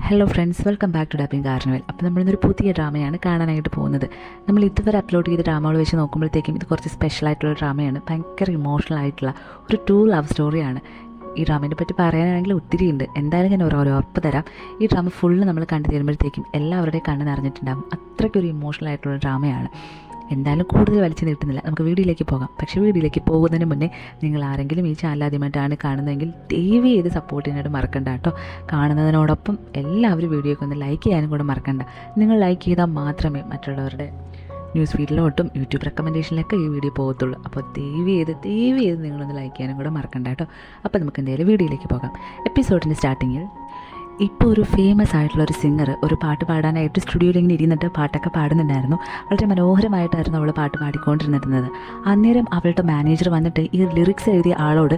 Hello friends, welcome back to dubbing carnival. അപ്പോൾ നമ്മളിന്നൊരു പുതിയ ഡ്രാമയാണ് കാണാനായിട്ട് പോകുന്നത്. നമ്മൾ ഇതുവരെ അപ്ലോഡ് ചെയ്ത ഡ്രാമകൾ വെച്ച് നോക്കുമ്പോഴത്തേക്കും ഇത് കുറച്ച് സ്പെഷ്യലായിട്ടുള്ള ഡ്രാമയാണ്. ഭയങ്കര ഇമോഷണൽ ആയിട്ടുള്ള ഒരു ട്രൂ ലവ് സ്റ്റോറിയാണ്. ഈ ഡ്രാമയെ പറ്റി പറയാനാണെങ്കിൽ ഒത്തിരി ഉണ്ട്. എന്തായാലും ഞാൻ ഓരോ ഉറപ്പ് തരാം. ഈ ഡ്രാമ ഫുള്ള് നമ്മൾ കണ്ടു തരുമ്പോഴത്തേക്കും എല്ലാവരുടെയും കണ്ണ് നിറഞ്ഞിട്ടുണ്ടാകും. അത്രയ്ക്കൊരു ഇമോഷണൽ ആയിട്ടുള്ള ഡ്രാമയാണ്. എന്തായാലും കൂടുതൽ വലിച്ചു നീട്ടുന്നില്ല, നമുക്ക് വീഡിയോയിലേക്ക് പോകാം. പക്ഷേ വീഡിയോയിലേക്ക് പോകുന്നതിന് മുന്നേ നിങ്ങൾ ആരെങ്കിലും ഈ ചാനൽ ആദ്യമായിട്ടാണ് കാണുന്നതെങ്കിൽ ദയവ് ചെയ്ത് സപ്പോർട്ട് ചെയ്യാനായിട്ട് മറക്കണ്ട കേട്ടോ. കാണുന്നതിനോടൊപ്പം എല്ലാവരും വീഡിയോയ്ക്ക് ഒന്ന് ലൈക്ക് ചെയ്യാനും കൂടെ മറക്കണ്ട. നിങ്ങൾ ലൈക്ക് ചെയ്താൽ മാത്രമേ മറ്റുള്ളവരുടെ ന്യൂസ് ഫീഡിലോട്ടും യൂട്യൂബ് റെക്കമെൻഡേഷനിലൊക്കെ ഈ വീഡിയോ പോകത്തുള്ളൂ. അപ്പോൾ ദയവ് ചെയ്ത് നിങ്ങളൊന്ന് ലൈക്ക് ചെയ്യാനും കൂടെ മറക്കണ്ട കേട്ടോ. അപ്പോൾ നമുക്ക് എന്തായാലും വീഡിയോയിലേക്ക് പോകാം. എപ്പിസോഡിൻ്റെ സ്റ്റാർട്ടിങ്ങിൽ ഇപ്പോൾ ഒരു ഫേമസ് ആയിട്ടുള്ള ഒരു സിംഗർ ഒരു പാട്ട് പാടാനായിട്ട് സ്റ്റുഡിയോയിൽ ഇങ്ങനെ ഇരുന്നിട്ട് പാട്ടൊക്കെ പാടുന്നുണ്ടായിരുന്നു. വളരെ മനോഹരമായിട്ടായിരുന്നു അവൾ പാട്ട് പാടിക്കൊണ്ടിരുന്നിരുന്നത്. അന്നേരം അവളുടെ മാനേജർ വന്നിട്ട് ഈ ലിറിക്സ് എഴുതിയ ആളോട്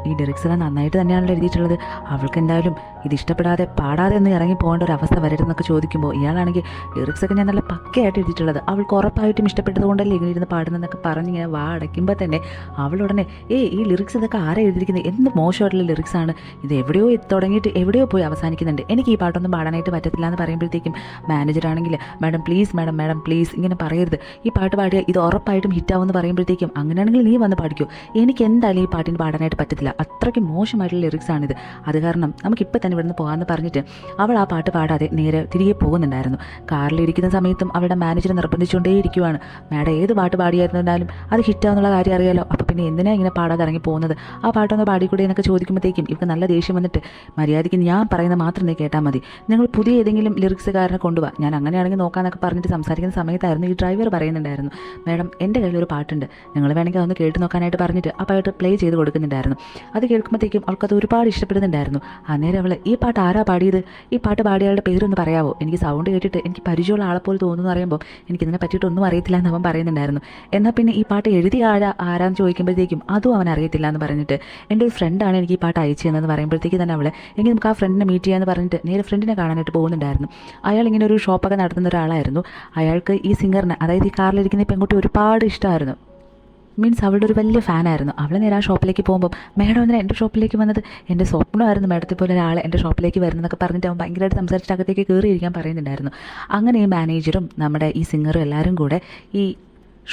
ഈ ലിറിക്സെല്ലാം നന്നായിട്ട് തന്നെയാണല്ലോ എഴുതിയിട്ടുള്ളത്, അവൾക്ക് എന്തായാലും ഇത് ഇഷ്ടപ്പെടാതെ പാടാതെ ഒന്ന് ഇറങ്ങി പോകേണ്ട ഒരു അവസ്ഥ വരരുതെന്നൊക്കെ ചോദിക്കുമ്പോൾ ഇയാളാണെങ്കിൽ ലിറിക്സൊക്കെ ഞാൻ നല്ല പക്കയായിട്ട് എഴുതിയിട്ടുള്ളത്, അവൾക്ക് ഉറപ്പായിട്ടും ഇഷ്ടപ്പെട്ടതുകൊണ്ടല്ലേ ഇങ്ങനെ ഇരുന്ന് പാടുന്നതെന്നൊക്കെ പറഞ്ഞിങ്ങനെ വാ അടയ്ക്കുമ്പോൾ തന്നെ അവളുടനെ ഈ ലിറിക്സ് ഇതൊക്കെ ആരാ എഴുതിയിരിക്കുന്നത്, എന്ത് മോശമായിട്ടുള്ള ലിറിക്സാണ് ഇത്, എവിടെയോ തുടങ്ങിയിട്ട് എവിടെയോ പോയി അവസാനിക്കുന്നുണ്ട്, എനിക്ക് ഈ പാട്ടൊന്നും പാടാനായിട്ട് പറ്റത്തില്ല എന്ന് പറയുമ്പോഴത്തേക്കും മാനേജറാണെങ്കിൽ മാഡം പ്ലീസ് ഇങ്ങനെ പറയരുത്, ഈ പാട്ട് പാടിയാൽ ഇത് ഉറപ്പായിട്ടും ഹിറ്റാവുമെന്ന് പറയുമ്പോഴത്തേക്കും അങ്ങനെയാണെങ്കിൽ നീ വന്ന് പാടിക്കോ, എനിക്ക് എന്തായാലും ഈ പാട്ടിന് പാടാനായിട്ട് പറ്റത്തില്ല, അത്രയ്ക്ക് മോശമായിട്ടുള്ള ലിറിക്സാണിത്, അത് കാരണം നമുക്കിപ്പോൾ തന്നെ ഇവിടുന്ന് പോകാമെന്ന് പറഞ്ഞിട്ട് അവൾ ആ പാട്ട് പാടാതെ നേരെ തിരികെ പോകുന്നുണ്ടായിരുന്നു. കാറിലിരിക്കുന്ന സമയത്തും അവളുടെ മാനേജർ നിർബന്ധിച്ചുകൊണ്ടേ ഇരിക്കുവാണ്, മാഡം ഏത് പാട്ട് പാടിയായിരുന്നാലും അത് ഹിറ്റാന്നുള്ള കാര്യം അറിയാലോ, അപ്പോൾ പിന്നെ എന്തിനാ ഇങ്ങനെ പാടാതെ ഇറങ്ങി പോകുന്നത്, ആ പാട്ടൊന്ന് പാടിക്കൂടെ എന്നൊക്കെ ചോദിക്കുമ്പോഴത്തേക്കും ഇവർക്ക് നല്ല ദേഷ്യം വന്നിട്ട് മര്യാദയ്ക്ക് ഞാൻ പറയുന്നത് മാത്രം നീ കേട്ടാൽ മതി, നിങ്ങൾ പുതിയ ഏതെങ്കിലും ലിറിക്സുകാരനെ കൊണ്ടുപോവാ, ഞാൻ അങ്ങനെയാണെങ്കിൽ നോക്കാമെന്നൊക്കെ പറഞ്ഞിട്ട് സംസാരിക്കുന്ന സമയത്തായിരുന്നു ഈ ഡ്രൈവർ പറയുന്നുണ്ടായിരുന്നു, മാഡം എൻ്റെ കയ്യിൽ ഒരു പാട്ടുണ്ട്, നിങ്ങൾ വേണമെങ്കിൽ അതൊന്ന് കേട്ട് നോക്കാനായിട്ട് പറഞ്ഞിട്ട് ആ പാട്ട് പ്ലേ ചെയ്ത് കൊടുക്കുന്നുണ്ടായിരുന്നു. അത് കേൾക്കുമ്പോഴത്തേക്കും അവൾക്കത് ഒരുപാട് ഇഷ്ടപ്പെടുന്നുണ്ടായിരുന്നു. അന്നേരം അവൾ ഈ പാട്ട് ആരാ പാടിയത്, ഈ പാട്ട് പാടിയാളുടെ പേരൊന്ന് പറയാവോ, എനിക്ക് സൗണ്ട് കേട്ടിട്ട് എനിക്ക് പരിചയമുള്ള ആളെപ്പോലെ തോന്നുന്നു പറയുമ്പോൾ എനിക്കിതിനെ പറ്റിയിട്ടൊന്നും അറിയത്തില്ല എന്ന് അവൻ പറയുന്നുണ്ടായിരുന്നു. എന്നാൽ പിന്നെ ഈ പാട്ട് എഴുതിയ ആരാന്ന് ചോദിക്കുമ്പോഴത്തേക്കും അതും അവൻ അറിയത്തില്ല എന്ന് പറഞ്ഞിട്ട് എൻ്റെ ഒരു ഫ്രണ്ടാണ് എനിക്ക് ഈ പാട്ട് അയച്ചു തന്നതെന്ന് പറയുമ്പോഴത്തേക്ക് തന്നെ അവൾ എങ്കിൽ നമുക്ക് ആ ഫ്രണ്ടിനെ മീറ്റ് ചെയ്യാമെന്ന് പറഞ്ഞിട്ട് നേരെ ഫ്രണ്ടിനെ കാണാനായിട്ട് പോകുന്നുണ്ടായിരുന്നു. അയാൾ ഇങ്ങനെ ഒരു ഷോപ്പൊക്കെ നടത്തുന്ന ഒരാളായിരുന്നു. അയാൾക്ക് ഈ സിംഗറിനെ, അതായത് ഈ കാറിലിരിക്കുന്ന ഈ പെൺകുട്ടി ഒരുപാട് ഇഷ്ടമായിരുന്നു. മീൻസ് അവളുടെ ഒരു വലിയ ഫാനായിരുന്നു. അവൾ നേരെ ആ ഷോപ്പിലേക്ക് പോകുമ്പോൾ മാഡം എന്തിനാ എൻ്റെ ഷോപ്പിലേക്ക് വന്നത്, എൻ്റെ സ്വപ്നമായിരുന്നു മാഡത്തെ പോലെ ഒരാൾ എൻ്റെ ഷോപ്പിലേക്ക് വരുന്നതൊക്കെ പറഞ്ഞിട്ട് അവൻ ഭയങ്കരമായിട്ട് സംസാരിച്ചിട്ട് അകത്തേക്ക് കയറിയിരിക്കാൻ പറയുന്നുണ്ടായിരുന്നു. അങ്ങനെ ഈ മാനേജറും നമ്മുടെ ഈ സിംഗറും എല്ലാവരും കൂടെ ഈ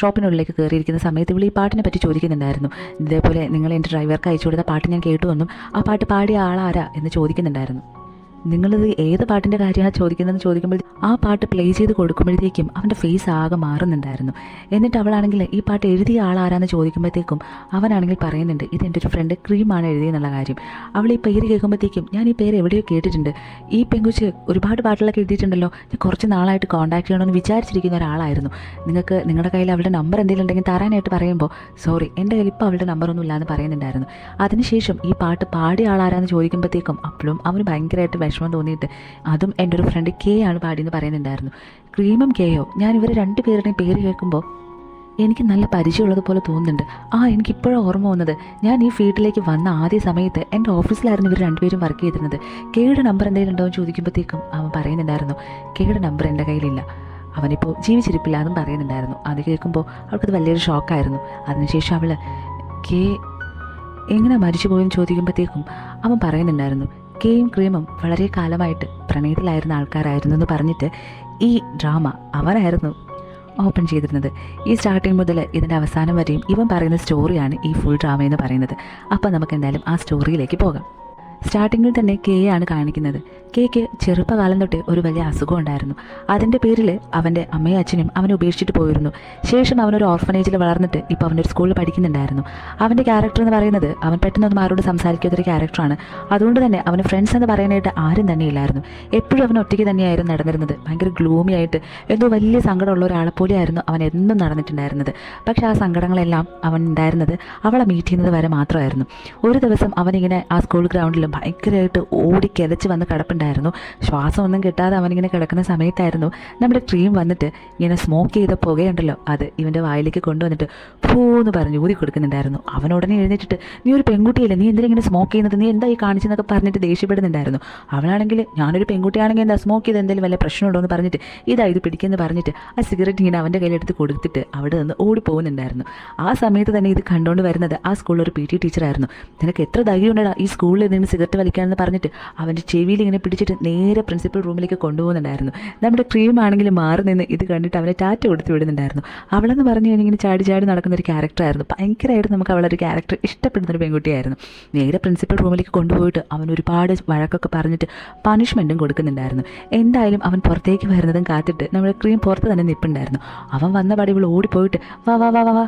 ഷോപ്പിനുള്ളിലേക്ക് കയറിയിരിക്കുന്ന സമയത്ത് ഇവിടെ ഈ പാട്ടിനെ പറ്റി ചോദിക്കുന്നുണ്ടായിരുന്നു. ഇതേപോലെ നിങ്ങൾ എൻ്റെ ഡ്രൈവർക്ക് അയച്ചു കൊടുത്ത പാട്ട് ഞാൻ കേട്ടു വന്നും ആ പാട്ട് പാടിയ ആളാരാ എന്ന് ചോദിക്കുന്നുണ്ടായിരുന്നു. നിങ്ങളിത് ഏത് പാട്ടിൻ്റെ കാര്യമാണ് ചോദിക്കുന്നതെന്ന് ചോദിക്കുമ്പോൾ ആ പാട്ട് പ്ലേ ചെയ്ത് കൊടുക്കുമ്പോഴത്തേക്കും അവൻ്റെ ഫേസ് ആകെ മാറുന്നുണ്ടായിരുന്നു. എന്നിട്ട് അവളാണെങ്കിൽ ഈ പാട്ട് എഴുതിയ ആളാരാന്ന് ചോദിക്കുമ്പോഴത്തേക്കും അവനാണെങ്കിൽ പറയുന്നുണ്ട് ഇത് എൻ്റെ ഒരു ഫ്രണ്ട് ക്രീമാണ് എഴുതിയെന്നുള്ള കാര്യം. അവൾ ഈ പേര് കേൾക്കുമ്പോഴത്തേക്കും ഞാൻ ഈ പേര് എവിടെയോ കേട്ടിട്ടുണ്ട്, ഈ പെങ്കുച്ച് ഒരുപാട് പാട്ടുകളൊക്കെ എഴുതിയിട്ടുണ്ടല്ലോ, ഞാൻ കുറച്ച് നാളായിട്ട് കോൺടാക്ട് ചെയ്യണമെന്ന് വിചാരിച്ചിരിക്കുന്ന ഒരാളായിരുന്നു, നിങ്ങൾക്ക് നിങ്ങളുടെ കയ്യിൽ അവളുടെ നമ്പർ എന്തെങ്കിലും ഉണ്ടെങ്കിൽ തരാനായിട്ട് പറയുമ്പോൾ സോറി എൻ്റെ കയ്യിൽ ഇപ്പോൾ അവളുടെ നമ്പറൊന്നും ഇല്ലയെന്ന് പറയുന്നുണ്ടായിരുന്നു. അതിനുശേഷം ഈ പാട്ട് പാടിയ ആളാരാന്ന് ചോദിക്കുമ്പോഴത്തേക്കും അപ്പോഴും അവന് ഭയങ്കരമായിട്ട് വിഷമം തോന്നിയിട്ട് അതും എൻ്റെ ഒരു ഫ്രണ്ട് കെ ആണ് പാടിയെന്ന് പറയുന്നുണ്ടായിരുന്നു. ക്രീമും കെയോ, ഞാൻ ഇവർ രണ്ടുപേരുടെയും പേര് കേൾക്കുമ്പോൾ എനിക്ക് നല്ല പരിചയമുള്ളതുപോലെ തോന്നുന്നുണ്ട്. എനിക്കിപ്പോഴാണ് ഓർമ്മ വന്നത്, ഞാൻ ഈ ഫീൽഡിലേക്ക് വന്ന ആദ്യ സമയത്ത് എൻ്റെ ഓഫീസിലായിരുന്നു ഇവർ രണ്ടുപേരും വർക്ക് ചെയ്തിരുന്നത്, കെയുടെ നമ്പർ എന്തെങ്കിലും ഉണ്ടോ എന്ന് ചോദിക്കുമ്പോഴത്തേക്കും അവൻ പറയുന്നുണ്ടായിരുന്നു കെയുടെ നമ്പർ എൻ്റെ കയ്യിലില്ല, അവനിപ്പോൾ ജീവിച്ചിരിപ്പില്ല എന്നും പറയുന്നുണ്ടായിരുന്നു. അത് കേൾക്കുമ്പോൾ അവൾക്കത് വലിയൊരു ഷോക്കായിരുന്നു. അതിനുശേഷം അവൾ കെ എങ്ങനെ മരിച്ചു പോയെന്ന് ചോദിക്കുമ്പോഴത്തേക്കും അവൻ പറയുന്നുണ്ടായിരുന്നു കെയും ക്രീമും വളരെ കാലമായിട്ട് പ്രണയത്തിലായിരുന്ന ആൾക്കാരായിരുന്നു എന്ന് പറഞ്ഞിട്ട് ഈ ഡ്രാമ അവനായിരുന്നു ഓപ്പൺ ചെയ്തിരുന്നത്. ഈ സ്റ്റാർട്ടിങ് മുതൽ ഇതിൻ്റെ അവസാനം വരെയും ഇവൻ പറയുന്ന സ്റ്റോറിയാണ് ഈ ഫുൾ ഡ്രാമ എന്ന് പറയുന്നത്. അപ്പോൾ നമുക്ക് എന്തായാലും ആ സ്റ്റോറിയിലേക്ക് പോകാം. സ്റ്റാർട്ടിങ്ങിൽ തന്നെ കെയാണ് കാണിക്കുന്നത്. കെയ്ക്ക് ചെറുപ്പകാലം തൊട്ട് ഒരു വലിയ അസുഖം ഉണ്ടായിരുന്നു. അതിൻ്റെ പേരിൽ അവൻ്റെ അമ്മയും അച്ഛനും അവനെ ഉപേക്ഷിച്ചിട്ട് പോയിരുന്നു. ശേഷം അവനൊരു ഓർഫനേജിൽ വളർന്നിട്ട് ഇപ്പോൾ അവനൊരു സ്കൂളിൽ പഠിക്കുന്നുണ്ടായിരുന്നു. അവൻ്റെ ക്യാരക്ടർ എന്ന് പറയുന്നത് അവൻ പെട്ടെന്നൊന്നും ആരോട് സംസാരിക്കാത്തൊരു ക്യാരക്ടറാണ്. അതുകൊണ്ട് തന്നെ അവന് ഫ്രണ്ട്സ് എന്ന് പറയാനായിട്ട് ആരും തന്നെ ഇല്ലായിരുന്നു. എപ്പോഴും അവൻ ഒറ്റയ്ക്ക് തന്നെയായിരുന്നു നടന്നിരുന്നത്. ഭയങ്കര ഗ്ലൂമി ആയിട്ട് എന്തോ വലിയ സങ്കടമുള്ള ഒരാളെ പോലെയായിരുന്നു അവൻ എന്നും നടന്നിട്ടുണ്ടായിരുന്നത്. പക്ഷേ ആ സങ്കടങ്ങളെല്ലാം അവൻ ഉണ്ടായിരുന്നത് അവളെ മീറ്റ് ചെയ്യുന്നത് വരെ മാത്രമായിരുന്നു. ഒരു ദിവസം അവനിങ്ങനെ ആ സ്കൂൾ ഗ്രൗണ്ടിൽ ഭയങ്കരമായിട്ട് ഓടി കിതച്ച് വന്ന് കിടപ്പുണ്ടായിരുന്നു. ശ്വാസമൊന്നും കിട്ടാതെ അവനിങ്ങനെ കിടക്കുന്ന സമയത്തായിരുന്നു നമ്മുടെ ക്രീം വന്നിട്ട് ഇങ്ങനെ സ്മോക്ക് ചെയ്ത പുകയുണ്ടല്ലോ അത് ഇവൻ്റെ വായിലേക്ക് കൊണ്ടുവന്നിട്ട് പൂന്ന് പറഞ്ഞ് ഊതി കൊടുക്കുന്നുണ്ടായിരുന്നു. അവനുടനെ എഴുന്നേറ്റിട്ട് നീ ഒരു പെൺകുട്ടിയല്ലേ, നീ എന്തിനാ സ്മോക്ക് ചെയ്യുന്നത്, നീ എന്താ ഈ കാണിച്ചെന്നൊക്കെ പറഞ്ഞിട്ട് ദേഷ്യപ്പെടുന്നുണ്ടായിരുന്നു. അവനാണെങ്കിൽ ഞാനൊരു പെൺകുട്ടിയാണെങ്കിൽ എന്താ സ്മോക്ക് ചെയ്ത് എന്തെങ്കിലും വല്ല പ്രശ്നമുണ്ടോ എന്ന് പറഞ്ഞിട്ട് ഇത് പിടിക്കുമെന്ന് പറഞ്ഞിട്ട് ആ സിഗരറ്റ് ഇങ്ങനെ അവൻ്റെ കയ്യിലെടുത്ത് കൊടുത്തിട്ട് അവിടെ നിന്ന് ഓടി പോകുന്നുണ്ടായിരുന്നു. ആ സമയത്ത് തന്നെ ഇത് കണ്ടുകൊണ്ട് വരുന്നത് ആ സ്കൂളിൽ ഒരു PT ടീച്ചറായിരുന്നു. നിനക്ക് എത്ര ധൈര്യം ഉണ്ടടാ ഈ സ്കൂളിൽ നിന്ന് സിഗരറ്റ് വലിക്കാമെന്ന് പറഞ്ഞിട്ട് അവൻ്റെ ചെവിയിൽ ഇങ്ങനെ പിടിച്ചിട്ട് നേരെ പ്രിൻസിപ്പൽ റൂമിലേക്ക് കൊണ്ടുപോകുന്നുണ്ടായിരുന്നു. നമ്മുടെ ക്രീം ആണെങ്കിൽ മാറി നിന്ന് ഇത് കണ്ടിട്ട് അവനെ ടാറ്റ കൊടുത്ത് വിടുന്നുണ്ടായിരുന്നു. അവളെന്ന് പറഞ്ഞു കഴിഞ്ഞാൽ ഇങ്ങനെ ചാടി ചാടി നടക്കുന്ന ഒരു ക്യാരക്ടറായിരുന്നു. ഭയങ്കരമായിട്ട് നമുക്ക് അവളൊരു ക്യാരക്ടർ ഇഷ്ടപ്പെടുന്നൊരു പെൺകുട്ടിയായിരുന്നു. നേരെ പ്രിൻസിപ്പൽ റൂമിലേക്ക് കൊണ്ടുപോയിട്ട് അവൻ ഒരുപാട് വഴക്കൊക്കെ പറഞ്ഞിട്ട് പണിഷ്മെൻറ്റും കൊടുക്കുന്നുണ്ടായിരുന്നു. എന്തായാലും അവൻ പുറത്തേക്ക് വരുന്നതും കാത്തിട്ട് നമ്മുടെ ക്രീം പുറത്ത് തന്നെ നിൽപ്പുണ്ടായിരുന്നു. അവൻ വന്ന പാടി ഇവൾ ഓടിപ്പോയിട്ട് വാ വാ വാ വാ വാ,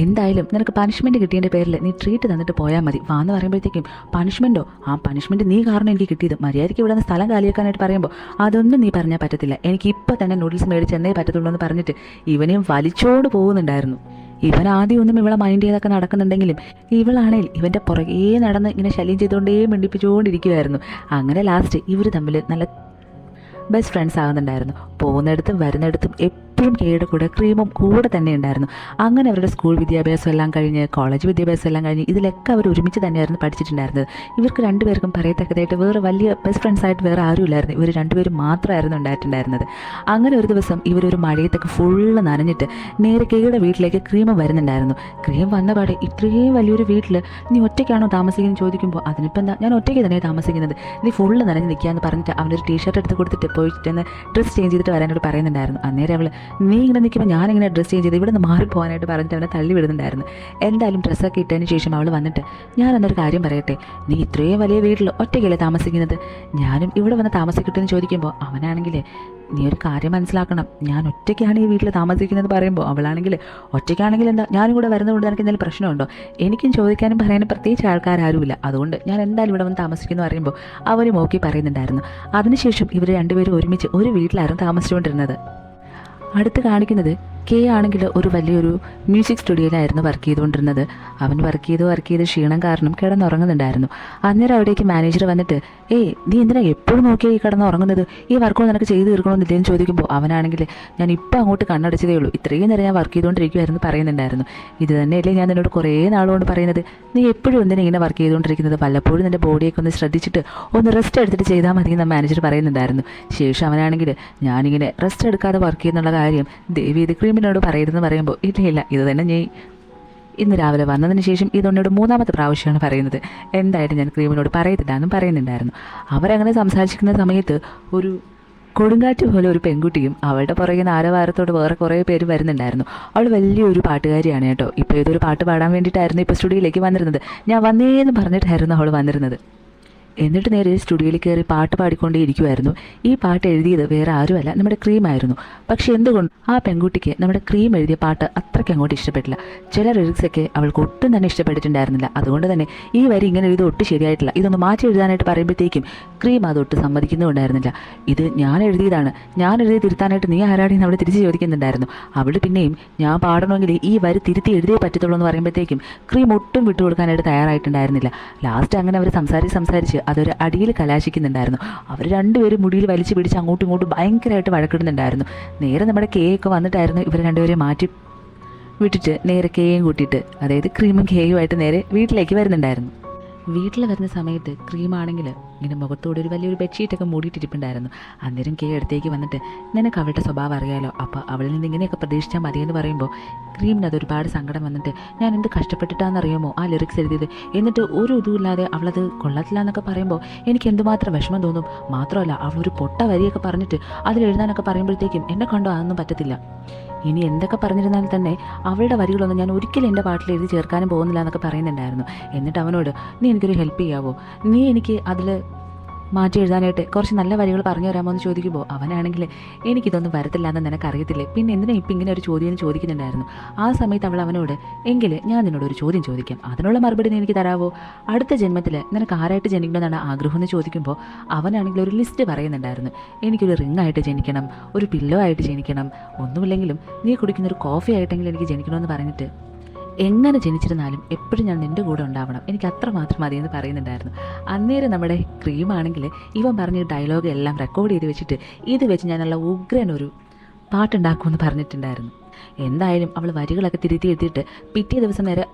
എന്തായാലും നിനക്ക് പണിഷ്മെൻറ്റ് കിട്ടിയതിൻ്റെ പേരിൽ നീ ട്രീറ്റ് തന്നിട്ട് പോയാൽ മതി, വാന്ന് പറയുമ്പോഴത്തേക്കും പണിഷ്മെൻറ്റോ, ആ പണിഷ്മെൻറ്റ് നീ കാരണം എനിക്ക് കിട്ടിയത്, മര്യാദയ്ക്ക് ഇവിടെ നിന്ന് സ്ഥലം കാലിയാക്കാനായിട്ട് പറയുമ്പോൾ അതൊന്നും നീ പറഞ്ഞാൽ പറ്റത്തില്ല, എനിക്ക് ഇപ്പോൾ തന്നെ നൂഡിൽസ് മേടിച്ച് എന്നേ പറ്റത്തുള്ളൂ എന്ന് പറഞ്ഞിട്ട് ഇവനെയും വലിച്ചോട് പോകുന്നുണ്ടായിരുന്നു. ഇവൻ ആദ്യം ഒന്നും ഇവളെ മൈൻഡ് ചെയ്തൊക്കെ നടക്കുന്നുണ്ടെങ്കിലും ഇവളാണെങ്കിൽ ഇവൻ്റെ പുറകെ നടന്ന് ഇങ്ങനെ ശല്യം ചെയ്തുകൊണ്ടേ മിണ്ടിപ്പിച്ചുകൊണ്ടിരിക്കുമായിരുന്നു. അങ്ങനെ ലാസ്റ്റ് ഇവർ തമ്മിൽ നല്ല ബെസ്റ്റ് ഫ്രണ്ട്സ് ആകുന്നുണ്ടായിരുന്നു. പോകുന്നിടത്തും വരുന്നിടത്തും എപ്പോഴും കേയുടെ കൂടെ ക്രീമും കൂടെ തന്നെ ഉണ്ടായിരുന്നു. അങ്ങനെ അവരുടെ സ്കൂൾ വിദ്യാഭ്യാസം എല്ലാം കഴിഞ്ഞ് കോളേജ് വിദ്യാഭ്യാസം എല്ലാം കഴിഞ്ഞ് ഇതിലൊക്കെ അവർ ഒരുമിച്ച് തന്നെയായിരുന്നു പഠിച്ചിട്ടുണ്ടായിരുന്നത്. ഇവർക്ക് രണ്ടുപേർക്കും പറയത്തക്കതായിട്ട് വേറെ വലിയ ബെസ്റ്റ് ഫ്രണ്ട്സായിട്ട് വേറെ ആരുമില്ലായിരുന്നു. ഇവർ രണ്ടുപേരും മാത്രമായിരുന്നു ഉണ്ടായിട്ടുണ്ടായിരുന്നത്. അങ്ങനെ ഒരു ദിവസം ഇവരൊരു മഴയത്തൊക്കെ ഫുള്ള് നനഞ്ഞിട്ട് നേരെ കേയുടെ വീട്ടിലേക്ക് ക്രീം വരുന്നുണ്ടായിരുന്നു. ക്രീം വന്ന പാടെ ഇത്രയും വലിയൊരു വീട്ടിൽ നീ ഒറ്റയ്ക്കാണോ താമസിക്കുന്നത് ചോദിക്കുമ്പോൾ അതിനിപ്പോൾ എന്താ, ഞാൻ ഒറ്റയ്ക്ക് തന്നെ താമസിക്കുന്നത്, നീ ഫുള്ള് നനഞ്ഞ് നിൽക്കുകയെന്ന് പറഞ്ഞിട്ട് അവനൊരു ടീഷർട്ട് എടുത്ത് കൊടുത്തിട്ട് പോയിട്ടൊന്ന് ഡ്രസ്സ് ചേഞ്ച് ചെയ്തിട്ട് വരാനോട് പറയുന്നുണ്ടായിരുന്നു. അന്നേരം അവൾ നീ ഇങ്ങനെ നിൽക്കുമ്പോൾ ഞാനിങ്ങനെ ഡ്രസ്സ് ചേഞ്ച് ചെയ്ത് ഇവിടെ നിന്ന് മാറിപ്പോകാനായിട്ട് പറഞ്ഞിട്ട് അവനെ തള്ളി വിടുന്നുണ്ടായിരുന്നു. എന്തായാലും ഡ്രസ്സൊക്കെ ഇട്ടതിന് ശേഷം അവൾ വന്നിട്ട് ഞാൻ എന്നൊരു കാര്യം പറയട്ടെ, നീ ഇത്രയും വലിയ വീട്ടിൽ ഒറ്റയ്ക്കല്ലേ താമസിക്കുന്നത്, ഞാനും ഇവിടെ വന്ന് താമസിക്കട്ടെന്ന് ചോദിക്കുമ്പോൾ അവനാണെങ്കിൽ നീ ഒരു കാര്യം മനസ്സിലാക്കണം, ഞാൻ ഒറ്റയ്ക്കാണ് ഈ വീട്ടിൽ താമസിക്കുന്നത് പറയുമ്പോൾ അവളാണെങ്കിൽ ഒറ്റയ്ക്കാണെങ്കിൽ എന്താ, ഞാനും കൂടെ വരുന്നതുകൊണ്ട് എനിക്ക് എന്തെങ്കിലും പ്രശ്നമുണ്ടോ, എനിക്കും ചോദിക്കാനും പറയാനും പ്രത്യേകിച്ച് ആൾക്കാരാരുമില്ല, അതുകൊണ്ട് ഞാൻ എന്തായാലും ഇവിടെ വന്ന് താമസിക്കുന്നു പറയുമ്പോൾ അവനും ഓക്കെ പറയുന്നുണ്ടായിരുന്നു. അതിനുശേഷം ഇവർ രണ്ടുപേരും ഒരുമിച്ച് ഒരു വീട്ടിലായിരുന്നു താമസിച്ചുകൊണ്ടിരുന്നത്. അടുത്ത് കാണിക്കുന്നത് കെ ആണെങ്കിൽ ഒരു വലിയൊരു മ്യൂസിക് സ്റ്റുഡിയോയിലായിരുന്നു വർക്ക് ചെയ്തുകൊണ്ടിരുന്നത്. അവൻ വർക്ക് ചെയ്ത് ക്ഷീണം കാരണം കിടന്നുറങ്ങുന്നുണ്ടായിരുന്നു. അന്നേരം അവിടേക്ക് മാനേജർ വന്നിട്ട് നീ എന്തിനാ എപ്പോഴും നോക്കിയാൽ ഈ കിടന്നുറങ്ങുന്നത്, ഈ വർക്കൊന്നും നിനക്ക് ചെയ്ത് തീർക്കണമെന്നില്ലെന്ന് ചോദിക്കുമ്പോൾ അവനാണെങ്കിൽ ഞാൻ ഇപ്പോൾ അങ്ങോട്ട് കണ്ണടച്ചതേ ഉള്ളൂ, ഇത്രയും നേരം ഞാൻ വർക്ക് ചെയ്തുകൊണ്ടിരിക്കുമായിരുന്നു പറയുന്നുണ്ടായിരുന്നു. ഇത് തന്നെയല്ലേ ഞാൻ നിന്നോട് കുറേ നാളുകൊണ്ട് പറയുന്നത്, നീ എപ്പോഴും എന്തിനാ ഇങ്ങനെ വർക്ക് ചെയ്തുകൊണ്ടിരിക്കുന്നത്, വല്ലപ്പോഴും നിൻ്റെ ബോഡിയൊക്കെ ഒന്ന് ശ്രദ്ധിച്ചിട്ട് ഒന്ന് റെസ്റ്റ് എടുത്തിട്ട് ചെയ്താൽ മതി എന്ന് മാനേജർ പറയുന്നുണ്ടായിരുന്നു. ശേഷം അവനാണെങ്കിൽ ഞാനിങ്ങനെ റെസ്റ്റ് എടുക്കാതെ വർക്ക് ചെയ്യുന്നുള്ള കാര്യം ദേവി ഇത് ക്രീമിനോട് പറയരുതെന്ന് പറയുമ്പോൾ ഇല്ല ഇത് തന്നെ ഞാൻ ഇന്ന് രാവിലെ വന്നതിന് ശേഷം ഇതൊന്നോട് 3ാമത്തെ പ്രാവശ്യമാണ് പറയുന്നത്, എന്തായാലും ഞാൻ ക്രീമിനോട് പറയത്തില്ല എന്നും പറയുന്നുണ്ടായിരുന്നു. അവരങ്ങനെ സംസാരിക്കുന്ന സമയത്ത് ഒരു കൊടുങ്കാറ്റ് പോലെ ഒരു പെൺകുട്ടിയും അവളുടെ പുറകെ ആരവാരത്തോട് വേറെ കുറേ പേര് വരുന്നുണ്ടായിരുന്നു. അവൾ വലിയൊരു പാട്ടുകാരിയാണ് കേട്ടോ. ഇപ്പോൾ ഏതൊരു പാട്ട് പാടാൻ വേണ്ടിയിട്ടായിരുന്നു ഇപ്പോൾ സ്റ്റുഡിയോയിലേക്ക് വന്നിരുന്നത്. ഞാൻ വന്നേന്ന് പറഞ്ഞിട്ടായിരുന്നു അവൾ വന്നിരുന്നത്. എന്നിട്ട് നേരെ സ്റ്റുഡിയോയിൽ കയറി പാട്ട് പാടിക്കൊണ്ടേ ഇരിക്കുമായിരുന്നു. ഈ പാട്ട് എഴുതിയത് വേറെ ആരുമല്ല, നമ്മുടെ ക്രീമായിരുന്നു. പക്ഷെ എന്തുകൊണ്ട് ആ പെൺകുട്ടിക്ക് നമ്മുടെ ക്രീം എഴുതിയ പാട്ട് അത്രയ്ക്ക് അങ്ങോട്ട് ഇഷ്ടപ്പെട്ടില്ല. ചില ലിറിക്സൊക്കെ അവൾക്ക് ഒട്ടും തന്നെ ഇഷ്ടപ്പെട്ടിട്ടുണ്ടായിരുന്നില്ല. അതുകൊണ്ട് തന്നെ ഈ വരി ഇങ്ങനെ എഴുതി ഒട്ടും ശരിയായിട്ടില്ല, ഇതൊന്ന് മാറ്റി എഴുതാനായിട്ട് പറയുമ്പോഴത്തേക്കും ക്രീം അതൊട്ട് സമ്മതിക്കുന്നുണ്ടായിരുന്നില്ല. ഇത് ഞാൻ എഴുതിയതാണ്, ഞാൻ എഴുതി തിരുത്താനായിട്ട് നീ ആരാടിയെന്ന് അവൾ തിരിച്ച് ചോദിക്കുന്നുണ്ടായിരുന്നു. അവൾ പിന്നെയും ഞാൻ പാടണമെങ്കിൽ ഈ വരി തിരുത്തി എഴുതിയേ പറ്റത്തുള്ളൂ എന്ന് പറയുമ്പോഴത്തേക്കും ക്രീം ഒട്ടും വിട്ടുകൊടുക്കാനായിട്ട് തയ്യാറായിട്ടുണ്ടായിരുന്നില്ല. ലാസ്റ്റ് അങ്ങനെ അവർ സംസാരിച്ച് അതൊരു അടിയിൽ കലാശിക്കുന്നുണ്ടായിരുന്നു. അവർ രണ്ടുപേരും മുടിയിൽ വലിച്ചു പിടിച്ച് അങ്ങോട്ടും ഇങ്ങോട്ടും ഭയങ്കരമായിട്ട് വഴക്കിടുന്നുണ്ടായിരുന്നു. നേരെ നമ്മുടെ കേയൊക്കെ വന്നിട്ടായിരുന്നു ഇവർ രണ്ടുപേരെയും മാറ്റി വിട്ടിട്ട് നേരെ കേയും കൂട്ടിയിട്ട്, അതായത് ക്രീമും കേയുമായിട്ട് നേരെ വീട്ടിലേക്ക് വരുന്നുണ്ടായിരുന്നു. വീട്ടിൽ വരുന്ന സമയത്ത് ക്രീമാണെങ്കിൽ ഇങ്ങനെ മുഖത്തോടെ ഒരു വലിയൊരു ബെഡ്ഷീറ്റൊക്കെ മൂടിയിട്ടിരിപ്പുണ്ടായിരുന്നു. അന്നേരം കെ അടുത്തേക്ക് വന്നിട്ട് നിനക്ക് അവളുടെ സ്വഭാവം അറിയാലോ, അപ്പോൾ അവളിൽ നിന്ന് ഇങ്ങനെയൊക്കെ പ്രതീക്ഷിച്ചാൽ മതിയെന്ന് പറയുമ്പോൾ ക്രീമിന് അത് ഒരുപാട് സങ്കടം വന്നിട്ട് ഞാൻ എന്ത് കഷ്ടപ്പെട്ടിട്ടാണെന്നറിയാമോ ആ ലിറിക്സ് എഴുതിയത്, എന്നിട്ട് ഒരു ഇതുമില്ലാതെ അവളത് കൊള്ളത്തില്ല എന്നൊക്കെ പറയുമ്പോൾ എനിക്ക് എന്തുമാത്രം വിഷമം തോന്നും. മാത്രമല്ല അവളൊരു പൊട്ട വരിയൊക്കെ പറഞ്ഞിട്ട് അതിലെഴുതാനൊക്കെ പറയുമ്പോഴത്തേക്കും എന്നെ കണ്ടോ അതൊന്നും പറ്റത്തില്ല. ഇനി എന്തൊക്കെ പറഞ്ഞിരുന്നാൽ തന്നെ അവളുടെ വരികളൊന്നും ഞാൻ ഒരിക്കലും എൻ്റെ പാട്ടിൽ എഴുതി ചേർക്കാനും പോകുന്നില്ല എന്നൊക്കെ പറയുന്നുണ്ടായിരുന്നു. എന്നിട്ട് അവനോട് നീ എനിക്കൊരു ഹെൽപ്പ് ചെയ്യാവോ, നീ എനിക്ക് അതിൽ മാറ്റി എഴുതാനായിട്ട് കുറച്ച് നല്ല വരികൾ പറഞ്ഞു തരാമോ എന്ന് ചോദിക്കുമ്പോൾ അവനാണെങ്കിൽ എനിക്കിതൊന്നും വരത്തില്ല എന്ന് നിനക്കറിയത്തില്ലേ, പിന്നെ എന്തിനാ ഇപ്പം ഇങ്ങനെ ഒരു ചോദ്യം ചോദിക്കുന്നുണ്ടായിരുന്നു. ആ സമയത്ത് അവൾ അവനോട് എങ്കിൽ ഞാൻ നിന്നോട് ഒരു ചോദ്യം ചോദിക്കാം, അതിനുള്ള മറുപടി നീ എനിക്ക് തരാവോ, അടുത്ത ജന്മത്തിൽ നിനക്ക് ആരായിട്ട് ജനിക്കണമെന്നാണ് ആഗ്രഹം എന്ന് ചോദിക്കുമ്പോൾ അവനാണെങ്കിൽ ഒരു ലിസ്റ്റ് പറയുന്നുണ്ടായിരുന്നു. എനിക്കൊരു റിങ്ങായിട്ട് ജനിക്കണം, ഒരു പില്ലോ ആയിട്ട് ജനിക്കണം, ഒന്നുമില്ലെങ്കിലും നീ കുടിക്കുന്നൊരു കോഫി ആയിട്ടെങ്കിലും എനിക്ക് ജനിക്കണമെന്ന് പറഞ്ഞിട്ട് എങ്ങനെ ജനിച്ചിരുന്നാലും എപ്പോഴും ഞാൻ നിൻ്റെ കൂടെ ഉണ്ടാവണം, എനിക്ക് അത്രമാത്രം മതിയെന്ന് പറയുന്നുണ്ടായിരുന്നു. അന്നേരം നമ്മുടെ ക്രീമാണെങ്കിൽ ഇവൻ പറഞ്ഞ ഡയലോഗ് എല്ലാം റെക്കോർഡ് ചെയ്ത് വെച്ചിട്ട് ഇത് വെച്ച് ഞാൻ നല്ല ഉഗ്രനൊരു പാട്ടുണ്ടാക്കുമെന്ന് പറഞ്ഞിട്ടുണ്ടായിരുന്നു. എന്തായാലും അവൾ വരികളൊക്കെ തിരുത്തി എഴുതിയിട്ട് പിറ്റേ ദിവസം നേരെ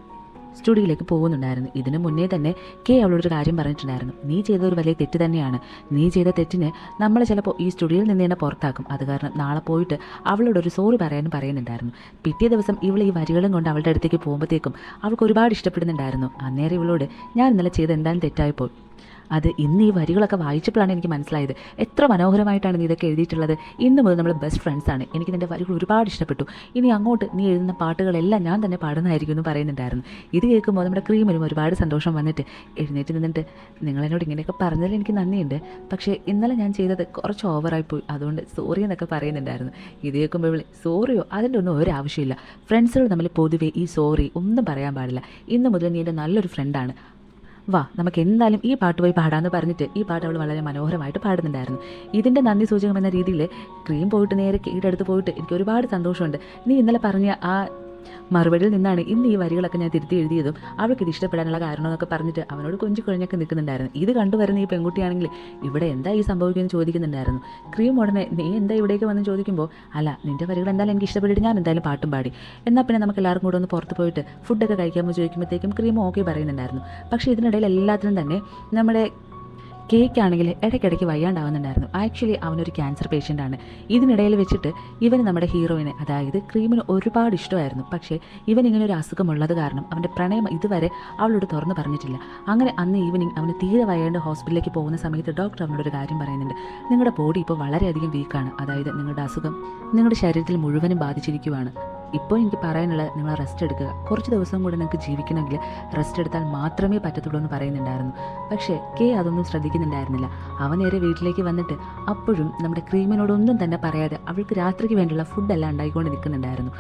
സ്റ്റുഡിയോയിലേക്ക് പോകുന്നുണ്ടായിരുന്നു. ഇതിനു മുന്നേ തന്നെ കെ അവളോടൊരു കാര്യം പറഞ്ഞിട്ടുണ്ടായിരുന്നു, നീ ചെയ്തൊരു വലിയ തെറ്റ് തന്നെയാണ്, നീ ചെയ്ത തെറ്റിന് നമ്മൾ ചിലപ്പോൾ ഈ സ്റ്റുഡിയോയിൽ നിന്ന് തന്നെ പുറത്താക്കും, അത് കാരണം നാളെ പോയിട്ട് അവളോടൊരു സോറി പറയാനും പറയുന്നുണ്ടായിരുന്നു. പിറ്റേ ദിവസം ഇവൾ ഈ വരികളും കൊണ്ട് അവളുടെ അടുത്തേക്ക് പോകുമ്പോഴത്തേക്കും അവൾക്ക് ഒരുപാട് ഇഷ്ടപ്പെടുന്നുണ്ടായിരുന്നു. അന്നേരം ഇവളോട് ഞാൻ ഇന്നലെ ചെയ്ത് എന്തായാലും തെറ്റായിപ്പോയി, അത് ഇന്ന് ഈ വരികളൊക്കെ വായിച്ചപ്പോഴാണ് എനിക്ക് മനസ്സിലായത്. എത്ര മനോഹരമായിട്ടാണ് നീ ഇതൊക്കെ എഴുതിയിട്ടുള്ളത്. ഇന്ന് മുതൽ നമ്മൾ ബെസ്റ്റ് ഫ്രണ്ട്സാണ്. എനിക്ക് നിൻ്റെ വരികൾ ഒരുപാട് ഇഷ്ടപ്പെട്ടു. ഇനി അങ്ങോട്ട് നീ എഴുതുന്ന പാട്ടുകളെല്ലാം ഞാൻ തന്നെ പാടുന്നതായിരിക്കും എന്ന് പറയുന്നുണ്ടായിരുന്നു. ഇത് കേൾക്കുമ്പോൾ നമ്മുടെ ക്രീമിനും ഒരുപാട് സന്തോഷം വന്നിട്ട് എഴുന്നേറ്റ് നിന്നിട്ട് നിങ്ങളെന്നോട് ഇങ്ങനെയൊക്കെ പറഞ്ഞതിൽ എനിക്ക് നന്ദിയുണ്ട്. പക്ഷേ ഇന്നലെ ഞാൻ ചെയ്തത് കുറച്ച് ഓവറായിപ്പോയി, അതുകൊണ്ട് സോറി എന്നൊക്കെ പറയുന്നുണ്ടായിരുന്നു. ഇത് കേൾക്കുമ്പോൾ സോറിയോ അതിൻ്റെ ഒന്നും ഒരാവശ്യമില്ല. ഫ്രണ്ട്സുകൾ തമ്മിൽ പൊതുവേ ഈ സോറി ഒന്നും പറയാൻ പാടില്ല. ഇന്ന് മുതൽ നീ എൻ്റെ നല്ലൊരു ഫ്രണ്ടാണ്. വാ നമുക്ക് എന്തായാലും ഈ പാട്ട് പോയി പാടാമെന്ന് പറഞ്ഞിട്ട് ഈ പാട്ട് അവൾ വളരെ മനോഹരമായിട്ട് പാടുന്നുണ്ടായിരുന്നു. ഇതിൻ്റെ നന്ദി സൂചകം എന്ന രീതിയിൽ ക്രീം പോയിട്ട് നേരെ കേയുടെ അടുത്ത് പോയിട്ട് എനിക്ക് ഒരുപാട് സന്തോഷമുണ്ട്. നീ ഇന്നലെ പറഞ്ഞ ആ മറുപടിയിൽ നിന്നാണ് ഇന്ന് ഈ വരികളൊക്കെ ഞാൻ തിരുത്തി എഴുതിയതും അവൾക്ക് ഇത് ഇഷ്ടപ്പെടാനുള്ള കാരണം എന്നൊക്കെ പറഞ്ഞിട്ട് അവനോട് കൊഞ്ചു കുഴഞ്ഞൊക്കെ നിൽക്കുന്നുണ്ടായിരുന്നു. ഇത് കണ്ടുവരുന്ന ഈ പെൺകുട്ടിയാണെങ്കിൽ ഇവിടെ എന്താ ഈ സംഭവിക്കുമെന്ന് ചോദിക്കുന്നുണ്ടായിരുന്നു. ക്രീം ഉടനെ നീ എന്താ ഇവിടേക്ക് വന്ന് ചോദിക്കുമ്പോൾ അല്ല നിൻ്റെ വരികൾ എന്തായാലും എനിക്ക് ഇഷ്ടപ്പെട്ടിട്ട് ഞാൻ എന്തായാലും പാട്ടും പാടി, എന്നാൽ പിന്നെ നമുക്ക് എല്ലാവർക്കും കൂടെ ഒന്ന് പുറത്ത് പോയിട്ട് ഫുഡൊക്കെ കഴിക്കാമെന്ന് ചോദിക്കുമ്പോഴത്തേക്കും ക്രീം ഓക്കെ പറയുന്നുണ്ടായിരുന്നു. പക്ഷേ ഇതിനിടയിൽ എല്ലാത്തിനും തന്നെ നമ്മുടെ കേക്കാണെങ്കിൽ ഇടയ്ക്കിടയ്ക്ക് വയ്യാണ്ടാവുന്നുണ്ടായിരുന്നു. ആക്ച്വലി അവനൊരു ക്യാൻസർ പേഷ്യൻ്റാണ്. ഇതിനിടയിൽ വെച്ചിട്ട് ഇവന് നമ്മുടെ ഹീറോയിനെ അതായത് ക്രീമിന് ഒരുപാട് ഇഷ്ടമായിരുന്നു. പക്ഷേ ഇവൻ ഇങ്ങനെ ഒരു അസുഖമുള്ളത് കാരണം അവൻ്റെ പ്രണയം ഇതുവരെ അവളോട് തുറന്ന് പറഞ്ഞിട്ടില്ല. അങ്ങനെ അന്ന് ഈവനിങ് അവന് തീരെ വയ്യാണ്ട് ഹോസ്പിറ്റലിലേക്ക് പോകുന്ന സമയത്ത് ഡോക്ടർ അവനോടൊരു കാര്യം പറയുന്നുണ്ട്. നിങ്ങളുടെ ബോഡി ഇപ്പോൾ വളരെയധികം വീക്കാണ്, അതായത് നിങ്ങളുടെ അസുഖം നിങ്ങളുടെ ശരീരത്തിൽ മുഴുവനും ബാധിച്ചിരിക്കുകയാണ്. ഇപ്പോൾ എനിക്ക് പറയാനുള്ളത് നിങ്ങൾ റെസ്റ്റ് എടുക്കുക. കുറച്ച് ദിവസം കൂടെ നിങ്ങൾക്ക് ജീവിക്കണമെങ്കിൽ റെസ്റ്റ് എടുത്താൽ മാത്രമേ പറ്റത്തുള്ളൂ എന്ന് പറയുന്നുണ്ടായിരുന്നു. പക്ഷേ കെ അതൊന്നും ശ്രദ്ധിക്കുന്നുണ്ടായിരുന്നില്ല. അവൻ നേരെ വീട്ടിലേക്ക് വന്നിട്ട് അപ്പോഴും നമ്മുടെ ക്രീമിനോടൊന്നും തന്നെ പറയാതെ അവൾക്ക് രാത്രിക്ക് വേണ്ടിയുള്ള ഫുഡെല്ലാം ഉണ്ടാക്കിക്കൊണ്ട് നിൽക്കുന്നുണ്ടായിരുന്നു.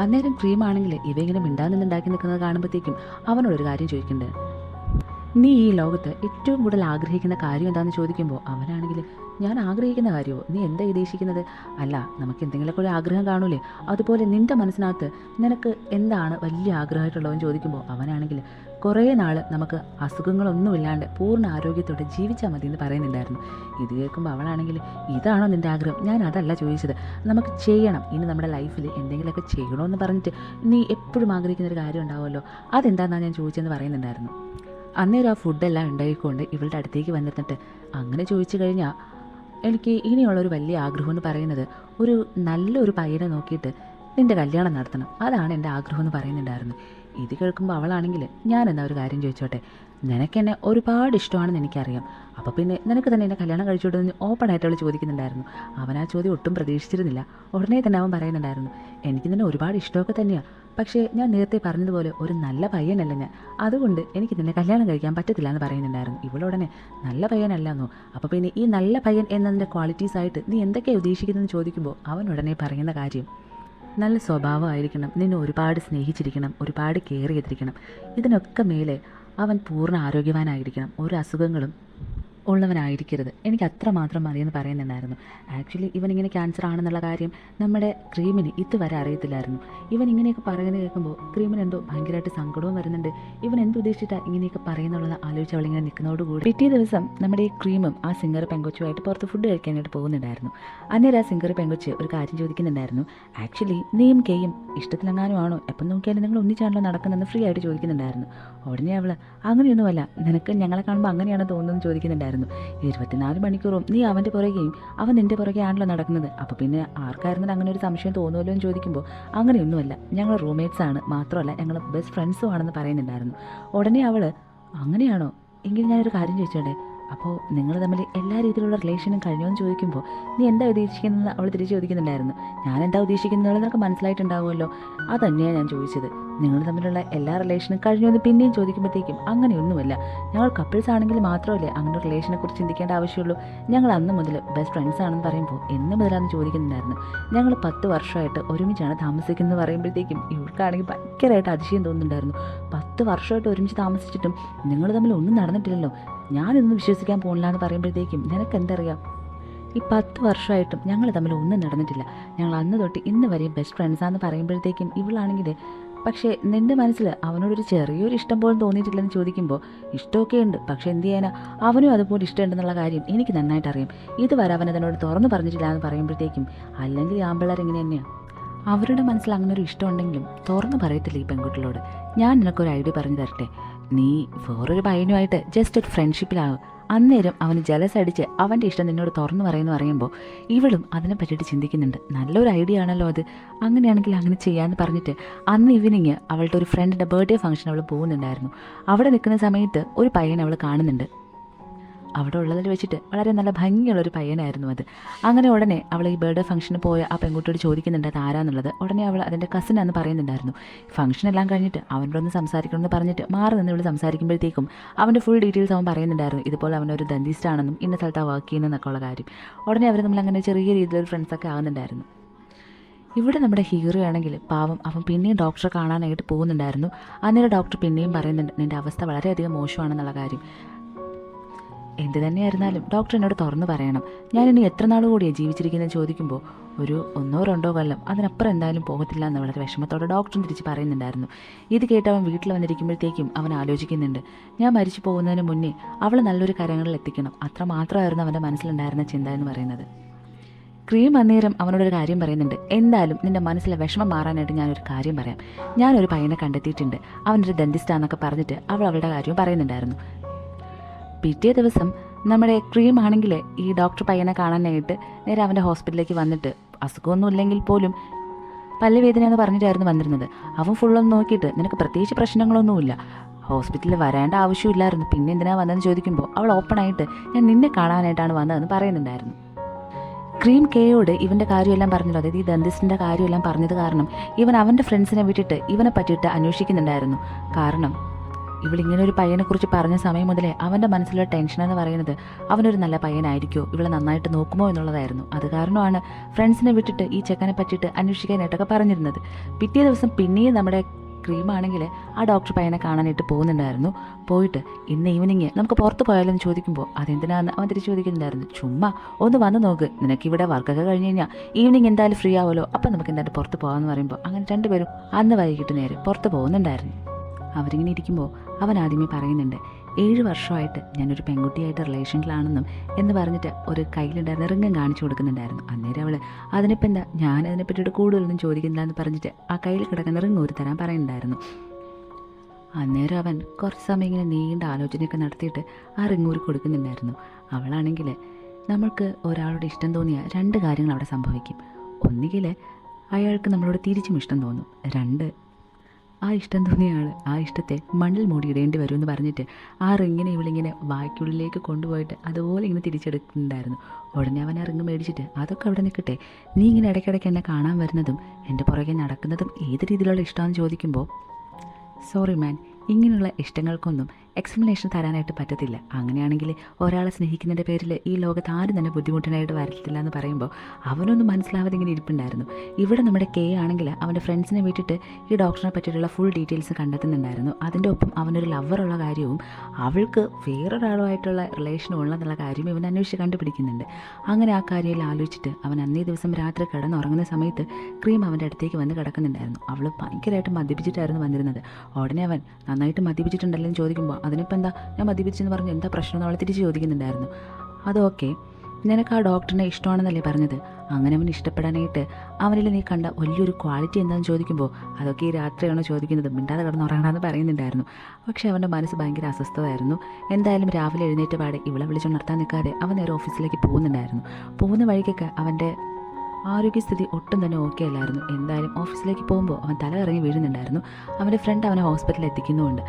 അന്നേരം ക്രീമാണെങ്കിൽ ഇവ ഇങ്ങനെ മിണ്ടാന്നുണ്ടാക്കി നിൽക്കുന്നത് കാണുമ്പോഴത്തേക്കും അവനോടൊരു കാര്യം ചോദിക്കുന്നുണ്ട്. നീ ഈ ലോകത്ത് ഏറ്റവും കൂടുതൽ ആഗ്രഹിക്കുന്ന കാര്യം എന്താണെന്ന് ചോദിക്കുമ്പോൾ അവനാണെങ്കിൽ ഞാൻ ആഗ്രഹിക്കുന്ന കാര്യമോ, നീ എന്താ ഉദ്ദേശിക്കുന്നത്? അല്ല നമുക്ക് എന്തെങ്കിലുമൊക്കെ ഒരു ആഗ്രഹം കാണൂലേ, അതുപോലെ നിൻ്റെ മനസ്സിനകത്ത് നിനക്ക് എന്താണ് വലിയ ആഗ്രഹമായിട്ടുള്ളതെന്ന് ചോദിക്കുമ്പോൾ അവനാണെങ്കിൽ കുറേ നാൾ നമുക്ക് അസുഖങ്ങളൊന്നുമില്ലാണ്ട് പൂർണ്ണ ആരോഗ്യത്തോടെ ജീവിച്ചാൽ മതി എന്ന് പറയുന്നുണ്ടായിരുന്നു. ഇത് കേൾക്കുമ്പോൾ അവളാണെങ്കിൽ ഇതാണോ നിൻ്റെ ആഗ്രഹം? ഞാൻ അതല്ല ചോദിച്ചത്, നമുക്ക് ചെയ്യണം, ഇനി നമ്മുടെ ലൈഫിൽ എന്തെങ്കിലുമൊക്കെ ചെയ്യണമെന്ന് പറഞ്ഞിട്ട് നീ എപ്പോഴും ആഗ്രഹിക്കുന്നൊരു കാര്യം ഉണ്ടാവുമല്ലോ, അതെന്താണെന്നാണ് ഞാൻ ചോദിച്ചതെന്ന് പറയുന്നുണ്ടായിരുന്നു. അന്നേരം ആ ഫുഡെല്ലാം ഉണ്ടായിക്കൊണ്ട് ഇവളുടെ അടുത്തേക്ക് വന്നിരുന്നിട്ട് അങ്ങനെ ചോദിച്ചു കഴിഞ്ഞാൽ എനിക്ക് ഇനിയുള്ളൊരു വലിയ ആഗ്രഹം എന്ന് പറയുന്നത് ഒരു നല്ലൊരു പയ്യനെ നോക്കിയിട്ട് നിൻ്റെ കല്യാണം നടത്തണം, അതാണ് എൻ്റെ ആഗ്രഹം എന്ന് പറയുന്നുണ്ടായിരുന്നു. ഇത് കേൾക്കുമ്പോൾ അവളാണെങ്കിൽ ഞാൻ എന്താ ഒരു കാര്യം ചോദിച്ചോട്ടെ, നിനക്കെന്നെ ഒരുപാട് ഇഷ്ടമാണെന്ന് എനിക്കറിയാം, അപ്പോൾ പിന്നെ നിനക്ക് തന്നെ എന്നെ കല്യാണം കഴിച്ചോട്ടെന്ന് ഓപ്പണായിട്ട് അവൾ ചോദിക്കുന്നുണ്ടായിരുന്നു. അവൻ ആ ചോദ്യം ഒട്ടും പ്രതീക്ഷിച്ചിരുന്നില്ല. ഉടനെ തന്നെ അവൻ പറയുന്നുണ്ടായിരുന്നു എനിക്ക് നിന്നെ ഒരുപാട് ഇഷ്ടമൊക്കെ തന്നെയാണ്, പക്ഷേ ഞാൻ നേരത്തെ പറഞ്ഞതുപോലെ ഒരു നല്ല പയ്യനല്ല ഞാൻ, അതുകൊണ്ട് എനിക്ക് നിന്നെ കല്യാണം കഴിക്കാൻ പറ്റത്തില്ല എന്ന് പറയുന്നുണ്ടായിരുന്നു. ഇവളുടനെ നല്ല പയ്യനല്ല എന്നോ, അപ്പോൾ പിന്നെ ഈ നല്ല പയ്യൻ എന്നതിൻ്റെ ക്വാളിറ്റീസ് ആയിട്ട് നീ എന്തൊക്കെയാണ് ഉദ്ദേശിക്കുന്നതെന്ന് ചോദിക്കുമ്പോൾ അവൻ ഉടനെ പറയുന്ന കാര്യം നല്ല സ്വഭാവമായിരിക്കണം, നിന്നെ ഒരുപാട് സ്നേഹിച്ചിരിക്കണം, ഒരുപാട് കെയർ ചെയ്തിരിക്കണം, ഇതിനൊക്കെ മേലെ അവൻ പൂർണ്ണ ആരോഗ്യവാനായിരിക്കണം, ഒരു അസുഖങ്ങളും ഉള്ളവനായിരിക്കരുത്, എനിക്ക് അത്രമാത്രം മതിയെന്ന് പറയുന്നുണ്ടായിരുന്നു. ആക്ച്വലി ഇവനിങ്ങനെ ക്യാൻസർ ആണെന്നുള്ള കാര്യം നമ്മുടെ ക്രീമിന് ഇതുവരെ അറിയത്തില്ലായിരുന്നു. ഇവൻ ഇങ്ങനെയൊക്കെ പറയുന്നത് കേൾക്കുമ്പോൾ ക്രീമിന് എന്തോ ഭയങ്കരമായിട്ട് സങ്കടവും വരുന്നുണ്ട്. ഇവൻ എന്തുദ്ദേശിച്ചിട്ടാണ് ഇങ്ങനെയൊക്കെ പറയുന്നുള്ളത് ആലോചിച്ച് അവളിങ്ങനെ നിൽക്കുന്നതോടുകൂടി പിറ്റേ ദിവസം നമ്മുടെ ഈ ക്രീമും ആ സിംഗർ പെങ്കൊച്ചുമായിട്ട് പുറത്ത് ഫുഡ് കഴിക്കാനായിട്ട് പോകുന്നുണ്ടായിരുന്നു. അന്നേരം ആ സിംഗർ പെങ്കൊച്ച് ഒരു കാര്യം ചോദിക്കുന്നുണ്ടായിരുന്നു. ആക്ച്വലി നീയും കെയും ഇഷ്ടത്തിലെങ്ങാനും ആണോ, എപ്പം നോക്കിയാലും നിങ്ങൾ ഒന്നിച്ചാണല്ലോ നടക്കുന്നതെന്ന് ഫ്രീ ആയിട്ട് ചോദിക്കുന്നുണ്ടായിരുന്നു. ഉടനെ അവൾ അങ്ങനെയൊന്നുമല്ല, നിനക്ക് ഞങ്ങളെ കാണുമ്പോൾ അങ്ങനെയാണോ തോന്നുന്നതെന്ന് ചോദിക്കുന്നുണ്ടായിരുന്നു. 24 മണിക്കൂറും നീ അവൻ്റെ പുറകെയും അവൻ നിൻ്റെ പുറകെ ആണല്ലോ നടക്കുന്നത്, അപ്പോൾ പിന്നെ ആർക്കായിരുന്നു അങ്ങനെ ഒരു സംശയം തോന്നുമല്ലോ എന്ന് ചോദിക്കുമ്പോൾ അങ്ങനെയൊന്നുമല്ല, ഞങ്ങൾ റൂംമേറ്റ്സ് ആണ്, മാത്രമല്ല ഞങ്ങൾ ബെസ്റ്റ് ഫ്രണ്ട്സും ആണെന്ന് പറയുന്നുണ്ടായിരുന്നു. ഉടനെ അവൾ അങ്ങനെയാണോ, എങ്കിൽ ഞാനൊരു കാര്യം ചോദിച്ചോട്ടെ, അപ്പോൾ നിങ്ങൾ തമ്മിൽ എല്ലാ രീതിയിലുള്ള റിലേഷനും കഴിഞ്ഞോ എന്ന് ചോദിക്കുമ്പോൾ നീ എന്താ ഉദ്ദേശിക്കുന്നത് അവൾ തിരിച്ച് ചോദിക്കുന്നുണ്ടായിരുന്നു. ഞാൻ എന്താ ഉദ്ദേശിക്കുന്നത് നിനക്ക് മനസ്സിലായിട്ടുണ്ടാവുമല്ലോ, അതന്നെയാണ് ഞാൻ ചോദിച്ചത്, നിങ്ങൾ തമ്മിലുള്ള എല്ലാ റിലേഷനും കഴിഞ്ഞു എന്ന് പിന്നെയും ചോദിക്കുമ്പോഴത്തേക്കും അങ്ങനെയൊന്നുമല്ല, ഞങ്ങൾ കപ്പിൾസ് ആണെങ്കിൽ മാത്രമല്ലേ അങ്ങനെ റിലേഷനെ കുറിച്ച് ചിന്തിക്കേണ്ട ആവശ്യമുള്ളൂ, ഞങ്ങൾ അന്ന് മുതൽ ബെസ്റ്റ് ഫ്രണ്ട്സ് ആണെന്ന് പറയുമ്പോൾ എന്ന് മുതലാണെന്ന് ചോദിക്കുന്നുണ്ടായിരുന്നു. ഞങ്ങൾ 10 വർഷമായിട്ട് ഒരുമിച്ചാണ് താമസിക്കുന്നത് പറയുമ്പോഴത്തേക്കും ഇവർക്കാണെങ്കിൽ ഭയങ്കരമായിട്ട് അതിശയം തോന്നുന്നുണ്ടായിരുന്നു. 10 വർഷമായിട്ട് ഒരുമിച്ച് താമസിച്ചിട്ടും നിങ്ങൾ തമ്മിൽ ഒന്നും നടന്നിട്ടില്ലല്ലോ, ഞാനൊന്നും വിശ്വസിക്കാൻ പോകുന്നില്ല എന്ന് പറയുമ്പോഴത്തേക്കും നിനക്ക് എന്തറിയാം, ഈ 10 വർഷമായിട്ടും ഞങ്ങൾ തമ്മിൽ ഒന്നും നടന്നിട്ടില്ല, ഞങ്ങൾ അന്ന് തൊട്ട് ഇന്ന് വരെയും ബെസ്റ്റ് ഫ്രണ്ട്സാന്ന് പറയുമ്പോഴത്തേക്കും ഇവളാണെങ്കിൽ പക്ഷേ നിൻ്റെ മനസ്സിൽ അവനോടൊരു ചെറിയൊരു ഇഷ്ടം പോലും തോന്നിയിട്ടില്ലെന്ന് ചോദിക്കുമ്പോൾ ഇഷ്ടമൊക്കെ ഉണ്ട്, പക്ഷേ എന്ത് ചെയ്യാനാ, അവനും അതുപോലെ ഇഷ്ടമുണ്ടെന്നുള്ള കാര്യം എനിക്ക് നന്നായിട്ട് അറിയാം, ഇതുവരെ അവൻ അതിനോട് തുറന്നു പറഞ്ഞിട്ടില്ല എന്ന് പറയുമ്പോഴത്തേക്കും അല്ലെങ്കിൽ ആമ്പിള്ളേർ ഇങ്ങനെ തന്നെയാണ്, അവരുടെ മനസ്സിൽ അങ്ങനെ ഒരു ഇഷ്ടമുണ്ടെങ്കിലും തുറന്നു പറയത്തില്ല ഈ പെൺകുട്ടികളോട്. ഞാൻ നിനക്കൊരു ഐഡിയ പറഞ്ഞു തരട്ടെ, നീ വേറൊരു പയ്യനുമായിട്ട് ജസ്റ്റ് ഒരു ഫ്രണ്ട്ഷിപ്പിലാവും, അന്നേരം അവന് ജലസ് അടിച്ച് അവൻ്റെ ഇഷ്ടം നിന്നോട് തുറന്നു പറയുമെന്ന് പറയുമ്പോൾ ഇവളും അതിനെ പറ്റിയിട്ട് ചിന്തിക്കുന്നുണ്ട്. നല്ലൊരു ഐഡിയ ആണല്ലോ അത്, അങ്ങനെയാണെങ്കിൽ അങ്ങനെ ചെയ്യാമെന്ന് പറഞ്ഞിട്ട് അന്ന് ഈവനിങ് അവളുടെ ഒരു ഫ്രണ്ടിൻ്റെ ബർത്ത്ഡേ ഫംഗ്ഷൻ അവൾ പോകുന്നുണ്ടായിരുന്നു. അവിടെ നിൽക്കുന്ന സമയത്ത് ഒരു പയ്യനെ അവൾ കാണുന്നുണ്ട്. അവിടെ ഉള്ളതിൽ വെച്ചിട്ട് വളരെ നല്ല ഭംഗിയുള്ളൊരു പയ്യനായിരുന്നു അത്. അങ്ങനെ ഉടനെ അവൾ ഈ ബർത്ത്ഡേ ഫംഗ്ഷന് പോയ ആ പെൺകുട്ടിയോട് ചോദിക്കുന്നുണ്ട് അത് ആരാന്നുള്ളത്. ഉടനെ അവൾ അതിൻ്റെ കസിനാന്ന് പറയുന്നുണ്ടായിരുന്നു. ഫംഗ്ഷൻ എല്ലാം കഴിഞ്ഞിട്ട് അവനോടൊന്ന് സംസാരിക്കണമെന്ന് പറഞ്ഞിട്ട് മാറി നിന്ന് ഇവിടെ സംസാരിക്കുമ്പോഴത്തേക്കും അവൻ്റെ ഫുൾ ഡീറ്റെയിൽസ് അവൻ പറയുന്നുണ്ടായിരുന്നു. ഇതുപോലെ അവനൊരു ഡെന്റിസ്റ്റ് ആണെന്നും ഇന്ന സ്ഥലത്താണ് വർക്ക് ചെയ്യുന്നതെന്നൊക്കെ ഉള്ള കാര്യം. ഉടനെ അവർ തമ്മിൽ അങ്ങനെ ചെറിയ രീതിയിലൊരു ഫ്രണ്ട്സൊക്കെ ആകുന്നുണ്ടായിരുന്നു. ഇവിടെ നമ്മുടെ ഹീറോ ആണെങ്കിൽ പാവം അവൻ പിന്നെയും ഡോക്ടറെ കാണാനായിട്ട് പോകുന്നുണ്ടായിരുന്നു. അന്നേരം ഡോക്ടർ പിന്നെയും പറയുന്നുണ്ട് നിൻ്റെ അവസ്ഥ വളരെയധികം മോശമാണെന്നുള്ള കാര്യം. എന്ത് തന്നെയായിരുന്നാലും ഡോക്ടർ എന്നോട് തുറന്നു പറയണം, ഞാനിനി എത്ര നാൾ കൂടിയാണ് ജീവിച്ചിരിക്കുന്നത് ചോദിക്കുമ്പോൾ ഒരു 1-2 കൊല്ലം അതിനപ്പുറം എന്തായാലും പോകത്തില്ല എന്ന് വളരെ വിഷമത്തോടെ ഡോക്ടറും തിരിച്ച് പറയുന്നുണ്ടായിരുന്നു. ഇത് കേട്ട് അവൻ വീട്ടിൽ വന്നിരിക്കുമ്പോഴത്തേക്കും അവൻ ആലോചിക്കുന്നുണ്ട്, ഞാൻ മരിച്ചു പോകുന്നതിന് മുന്നേ അവൾ നല്ലൊരു കരങ്ങളിൽ എത്തിക്കണം, അത്രമാത്രമായിരുന്നു അവൻ്റെ മനസ്സിലുണ്ടായിരുന്ന ചിന്ത എന്ന് പറയുന്നത്. ക്രീം അന്നേരം അവനോടൊരു കാര്യം പറയുന്നുണ്ട്, എന്തായാലും നിൻ്റെ മനസ്സിലെ വിഷമം മാറാനായിട്ട് ഞാനൊരു കാര്യം പറയാം, ഞാനൊരു പയ്യനെ കണ്ടെത്തിയിട്ടുണ്ട്, അവനൊരു ഡെന്റിസ്റ്റാന്നൊക്കെ പറഞ്ഞിട്ട് അവൾ അവളുടെ കാര്യം പറയുന്നുണ്ടായിരുന്നു. പിറ്റേ ദിവസം നമ്മുടെ ക്രീം ആണെങ്കിൽ ഈ ഡോക്ടർ പയ്യനെ കാണാനായിട്ട് നേരെ അവൻ്റെ ഹോസ്പിറ്റലിലേക്ക് വന്നിട്ട് അസുഖമൊന്നും ഇല്ലെങ്കിൽ പോലും പല്ലുവേദന എന്ന് പറഞ്ഞിട്ടായിരുന്നു വന്നിരുന്നത്. അവൻ ഫുള്ളൊന്ന് നോക്കിയിട്ട് നിനക്ക് പ്രത്യേകിച്ച് പ്രശ്നങ്ങളൊന്നുമില്ല, ഹോസ്പിറ്റലിൽ വരേണ്ട ആവശ്യമില്ലായിരുന്നു, പിന്നെ എന്തിനാണ് വന്നതെന്ന് ചോദിക്കുമ്പോൾ അവൾ ഓപ്പണായിട്ട് ഞാൻ നിന്നെ കാണാനായിട്ടാണ് വന്നതെന്ന് പറയുന്നുണ്ടായിരുന്നു. ക്രീം കെയോട് ഇവൻ്റെ കാര്യമെല്ലാം പറഞ്ഞല്ലോ, അതായത് ഈ ഡെന്റിസ്റ്റിൻ്റെ കാര്യമെല്ലാം പറഞ്ഞത് കാരണം ഇവൻ അവൻ്റെ ഫ്രണ്ട്സിനെ വിട്ടിട്ട് ഇവനെ പറ്റിയിട്ട് അന്വേഷിക്കുന്നുണ്ടായിരുന്നു. കാരണം ഇവളിങ്ങനെ ഒരു പയ്യനെക്കുറിച്ച് പറഞ്ഞ സമയം മുതലേ അവൻ്റെ മനസ്സിലുള്ള ടെൻഷൻ എന്ന് പറയുന്നത് അവനൊരു നല്ല പയ്യനായിരിക്കുമോ, ഇവളെ നന്നായിട്ട് നോക്കുമോ എന്നുള്ളതായിരുന്നു. അത് കാരണമാണ് ഫ്രണ്ട്സിനെ വിട്ടിട്ട് ഈ ചെക്കനെ പറ്റിയിട്ട് അന്വേഷിക്കാനായിട്ടൊക്കെ പറഞ്ഞിരുന്നത്. പിറ്റേ ദിവസം പിന്നെയും നമ്മുടെ ക്രീമാണെങ്കിൽ ആ ഡോക്ടർ പയ്യനെ കാണാനായിട്ട് പോകുന്നുണ്ടായിരുന്നു. പോയിട്ട് ഇന്ന് ഈവനിങ് നമുക്ക് പുറത്ത് പോയാലെന്ന് ചോദിക്കുമ്പോൾ അതെന്തിനാന്ന് അവൻ തിരിച്ച് ചോദിക്കുന്നുണ്ടായിരുന്നു. ചുമ്മാ ഒന്ന് വന്ന് നോക്ക്, നിനക്കിവിടെ വർക്കൊക്കെ കഴിഞ്ഞ് കഴിഞ്ഞാൽ ഈവനിങ് എന്തായാലും ഫ്രീ ആവുമല്ലോ, അപ്പം നമുക്ക് എന്തായാലും പുറത്ത് പോകാമെന്ന് പറയുമ്പോൾ അങ്ങനെ രണ്ടുപേരും അന്ന് വൈകിട്ട് നേരെ പുറത്ത് പോകുന്നുണ്ടായിരുന്നു. അവരിങ്ങനെ ഇരിക്കുമ്പോൾ അവൻ ആദ്യമേ പറയുന്നുണ്ട്, 7 വർഷമായിട്ട് ഞാനൊരു പെൺകുട്ടിയായിട്ട് റിലേഷനിലാണെന്നും എന്ന് പറഞ്ഞിട്ട് ഒരു കയ്യിലുണ്ടായിരുന്ന റിങ്ങും കാണിച്ചു കൊടുക്കുന്നുണ്ടായിരുന്നു. അന്നേരം അവൾ അതിനിപ്പോൾ എന്താ, ഞാൻ അതിനെ പറ്റിയിട്ട് കൂടുതലൊന്നും ചോദിക്കുന്നില്ല എന്ന് പറഞ്ഞിട്ട് ആ കയ്യിൽ കിടക്കുന്ന റിങ് ഒരു തരാൻ പറയുന്നുണ്ടായിരുന്നു. അന്നേരം അവൻ കുറച്ച് സമയം ഇങ്ങനെ നീണ്ട ആലോചനയൊക്കെ നടത്തിയിട്ട് ആ റിങ് ഊരി കൊടുക്കുന്നുണ്ടായിരുന്നു. അവളാണെങ്കിൽ നമ്മൾക്ക് ഒരാളോട് ഇഷ്ടം തോന്നിയാൽ 2 കാര്യങ്ങൾ അവിടെ സംഭവിക്കും. ഒന്നുകിൽ അയാൾക്ക് നമ്മളോട് തിരിച്ചും ഇഷ്ടം തോന്നും, 2 ആ ഇഷ്ടം തോന്നിയ ആൾ ആ ഇഷ്ടത്തെ മണ്ണിൽ മൂടിയിടേണ്ടി വരുമെന്ന് പറഞ്ഞിട്ട് ആ റിങ്ങിനെ ഇവളിങ്ങനെ വായ്ക്കുള്ളിലേക്ക് കൊണ്ടുപോയിട്ട് അതുപോലെ ഇങ്ങനെ തിരിച്ചെടുക്കുന്നുണ്ടായിരുന്നു. ഉടനെ അവൻ ആ റിങ് മേടിച്ചിട്ട് അതൊക്കെ അവിടെ നിൽക്കട്ടെ, നീ ഇങ്ങനെ ഇടയ്ക്കിടയ്ക്ക് എന്നെ കാണാൻ വരുന്നതും എൻ്റെ പുറകെ നടക്കുന്നതും ഏത് രീതിയിലുള്ള ഇഷ്ടമാണെന്ന് ചോദിക്കുമ്പോൾ സോറി മാൻ, ഇങ്ങനെയുള്ള ഇഷ്ടങ്ങൾക്കൊന്നും എക്സ്പ്ലനേഷൻ തരാനായിട്ട് പറ്റത്തില്ല. അങ്ങനെയാണെങ്കിൽ ഒരാളെ സ്നേഹിക്കുന്നതിൻ്റെ പേരിൽ ഈ ലോകത്ത് ആരും തന്നെ ബുദ്ധിമുട്ടിനായിട്ട് വരത്തില്ല എന്ന് പറയുമ്പോൾ അവനൊന്നും മനസ്സിലാവാതെ ഇങ്ങനെ ഇരിപ്പുണ്ടായിരുന്നു. ഇവിടെ നമ്മുടെ കെ ആണെങ്കിൽ അവൻ്റെ ഫ്രണ്ട്സിനെ വിട്ടിട്ട് ഈ ഡോക്ടറിനെ പറ്റിയിട്ടുള്ള ഫുൾ ഡീറ്റെയിൽസ് കണ്ടെത്തുന്നുണ്ടായിരുന്നു. അതിൻ്റെ ഒപ്പം അവനൊരു ലവറുള്ള കാര്യവും അവൾക്ക് വേറൊരാളുമായിട്ടുള്ള റിലേഷനും ഉള്ളതെന്നുള്ള കാര്യം ഇവൻ അന്വേഷിച്ച് കണ്ടുപിടിക്കുന്നുണ്ട്. അങ്ങനെ ആ കാര്യമെല്ലാം ആലോചിച്ചിട്ട് അവൻ അന്നേ ദിവസം രാത്രി കിടന്നുറങ്ങുന്ന സമയത്ത് ക്രീം അവൻ്റെ അടുത്തേക്ക് വന്ന് കിടക്കുന്നുണ്ടായിരുന്നു. അവൾ ഭയങ്കരമായിട്ട് മദ്യപിച്ചിട്ടായിരുന്നു വന്നിരുന്നത്. ഉടനെ അവൻ നന്നായിട്ട് മദ്യപിച്ചിട്ടുണ്ടല്ലോ എന്ന് ചോദിക്കുമ്പോൾ അതിനിപ്പോൾ എന്താ, ഞാൻ മദ്യപിച്ചെന്ന് പറഞ്ഞ് എന്താ പ്രശ്നം എന്ന് അവൾ തിരിച്ച് ചോദിക്കുന്നുണ്ടായിരുന്നു. അതൊക്കെ നിനക്ക് ആ ഡോക്ടറിനെ ഇഷ്ടമാണെന്നല്ലേ പറഞ്ഞത്, അങ്ങനെ അവൻ ഇഷ്ടപ്പെടാനായിട്ട് അവനിൽ നീ കണ്ട വലിയൊരു ക്വാളിറ്റി എന്താണെന്ന് ചോദിക്കുമ്പോൾ അതൊക്കെ ഈ രാത്രിയാണോ ചോദിക്കുന്നത്, മിണ്ടാതെ കിടന്നുറങ്ങണമെന്ന് പറയുന്നുണ്ടായിരുന്നു. പക്ഷേ അവൻ്റെ മനസ്സ് ഭയങ്കര അസ്വസ്ഥമായിരുന്നു. എന്തായാലും രാവിലെ എഴുന്നേറ്റ് പാടെ ഇവളെ വിളിച്ചുണർത്താൻ നിൽക്കാതെ അവൻ നേരെ ഓഫീസിലേക്ക് പോകുന്നുണ്ടായിരുന്നു. പോകുന്ന വഴിക്കൊക്കെ അവൻ്റെ ആരോഗ്യസ്ഥിതി ഒട്ടും തന്നെ ഓക്കെ അല്ലായിരുന്നു. എന്തായാലും ഓഫീസിലേക്ക് പോകുമ്പോൾ അവൻ തല ഇറങ്ങി വീഴുന്നുണ്ടായിരുന്നു. അവൻ്റെ ഫ്രണ്ട് അവനെ ഹോസ്പിറ്റലിൽ എത്തിക്കുന്നുമുണ്ട്.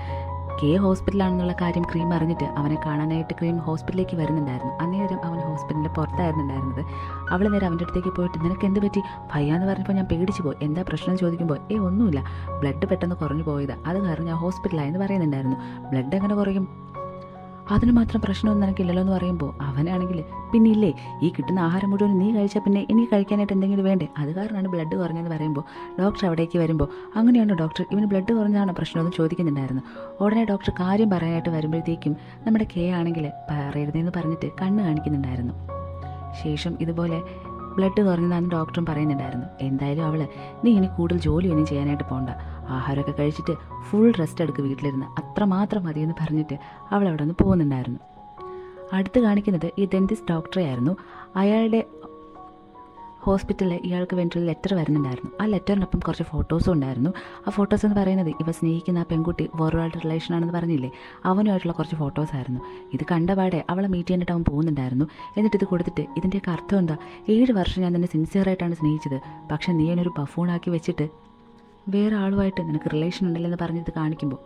കെ ഹോസ്പിറ്റലാണെന്നുള്ള കാര്യം ക്രീം അറിഞ്ഞിട്ട് അവനെ കാണാനായിട്ട് ക്രീം ഹോസ്പിറ്റലിലേക്ക് വരുന്നുണ്ടായിരുന്നു. അന്നേരം അവൻ ഹോസ്പിറ്റലിൻ്റെ പുറത്തായിരുന്നുണ്ടായിരുന്നത്. അവൾ നേരെ അവൻ്റെ അടുത്തേക്ക് പോയിട്ട് നിനക്ക് എന്ത് പറ്റി ഭയ്യാന്ന് പറഞ്ഞപ്പോൾ ഞാൻ പേടിച്ച് പോയി, എന്താ പ്രശ്നം ചോദിക്കുമ്പോൾ ഒന്നുമില്ല, ബ്ലഡ് പെട്ടെന്ന് കുറഞ്ഞു പോയതാണ്, അത് കാരണം ഞാൻ ഹോസ്പിറ്റലായെന്ന് പറയുന്നുണ്ടായിരുന്നു. ബ്ലഡ് എങ്ങനെ കുറയും, അതിന് മാത്രം പ്രശ്നമൊന്നും എനിക്കില്ലല്ലോ എന്ന് പറയുമ്പോൾ അവനാണെങ്കിൽ പിന്നെ ഇല്ലേ, ഈ കിട്ടുന്ന ആഹാരം മുഴുവൻ നീ കഴിച്ചാൽ പിന്നെ എനിക്ക് കഴിക്കാനായിട്ട് എന്തെങ്കിലും വേണ്ടേ, അത് കാരണമാണ് ബ്ലഡ് കുറഞ്ഞതെന്ന് പറയുമ്പോൾ ഡോക്ടർ അവിടേക്ക് വരുമ്പോൾ അങ്ങനെയാണോ ഡോക്ടർ, ഇവന് ബ്ലഡ് കുറഞ്ഞാണോ പ്രശ്നമെന്ന് ചോദിക്കുന്നുണ്ടായിരുന്നു. ഉടനെ ഡോക്ടർ കാര്യം പറയാനായിട്ട് വരുമ്പോഴത്തേക്കും നമ്മുടെ കെ ആണെങ്കിൽ പറയരുതെന്ന് പറഞ്ഞിട്ട് കണ്ണ് കാണിക്കുന്നുണ്ടായിരുന്നു. ശേഷം ഇതുപോലെ ബ്ലഡ് കുറഞ്ഞതാണെന്ന് ഡോക്ടറും പറയുന്നുണ്ടായിരുന്നു. എന്തായാലും അവൾ നീ ഇനി കൂടുതൽ ജോലിയൊന്നും ചെയ്യാനായിട്ട് പോകണ്ട, ആഹാരമൊക്കെ കഴിച്ചിട്ട് ഫുൾ റെസ്റ്റ് എടുക്കുക വീട്ടിലിരുന്ന്, അത്രമാത്രം മതിയെന്ന് പറഞ്ഞിട്ട് അവൾ അവിടെ നിന്ന് പോകുന്നുണ്ടായിരുന്നു. അടുത്ത് കാണിക്കുന്നത് ഈ ഡെന്റിസ്റ്റ് ഡോക്ടറെ ആയിരുന്നു. അയാളുടെ ഹോസ്പിറ്റലിൽ ഇയാൾക്ക് വേണ്ടിയുള്ള ലെറ്റർ വരുന്നുണ്ടായിരുന്നു. ആ ലെറ്ററിനൊപ്പം കുറച്ച് ഫോട്ടോസും ഉണ്ടായിരുന്നു. ആ ഫോട്ടോസ് എന്ന് പറയുന്നത് ഇവ സ്നേഹിക്കുന്ന ആ പെൺകുട്ടി വേറൊരാളുടെ റിലേഷനാണെന്ന് പറഞ്ഞില്ലേ, അവനുമായിട്ടുള്ള കുറച്ച് ഫോട്ടോസായിരുന്നു. ഇത് കണ്ടപാടെ അവളെ മീറ്റ് ചെയ്യാനായിട്ട് അവൻ പോകുന്നുണ്ടായിരുന്നു. എന്നിട്ട് ഇത് കൊടുത്തിട്ട് ഇതിൻ്റെയൊക്കെ അർത്ഥം എന്താ, 7 വർഷം ഞാൻ നിന്നെ സിൻസിയറായിട്ടാണ് സ്നേഹിച്ചത്, പക്ഷെ നീ എന്നൊരു ബഫൂണാക്കി വെച്ചിട്ട് വേറെ ആളുമായിട്ട് നിനക്ക് റിലേഷൻ ഉണ്ടല്ലെന്ന് പറഞ്ഞത് കാണിക്കുമ്പോൾ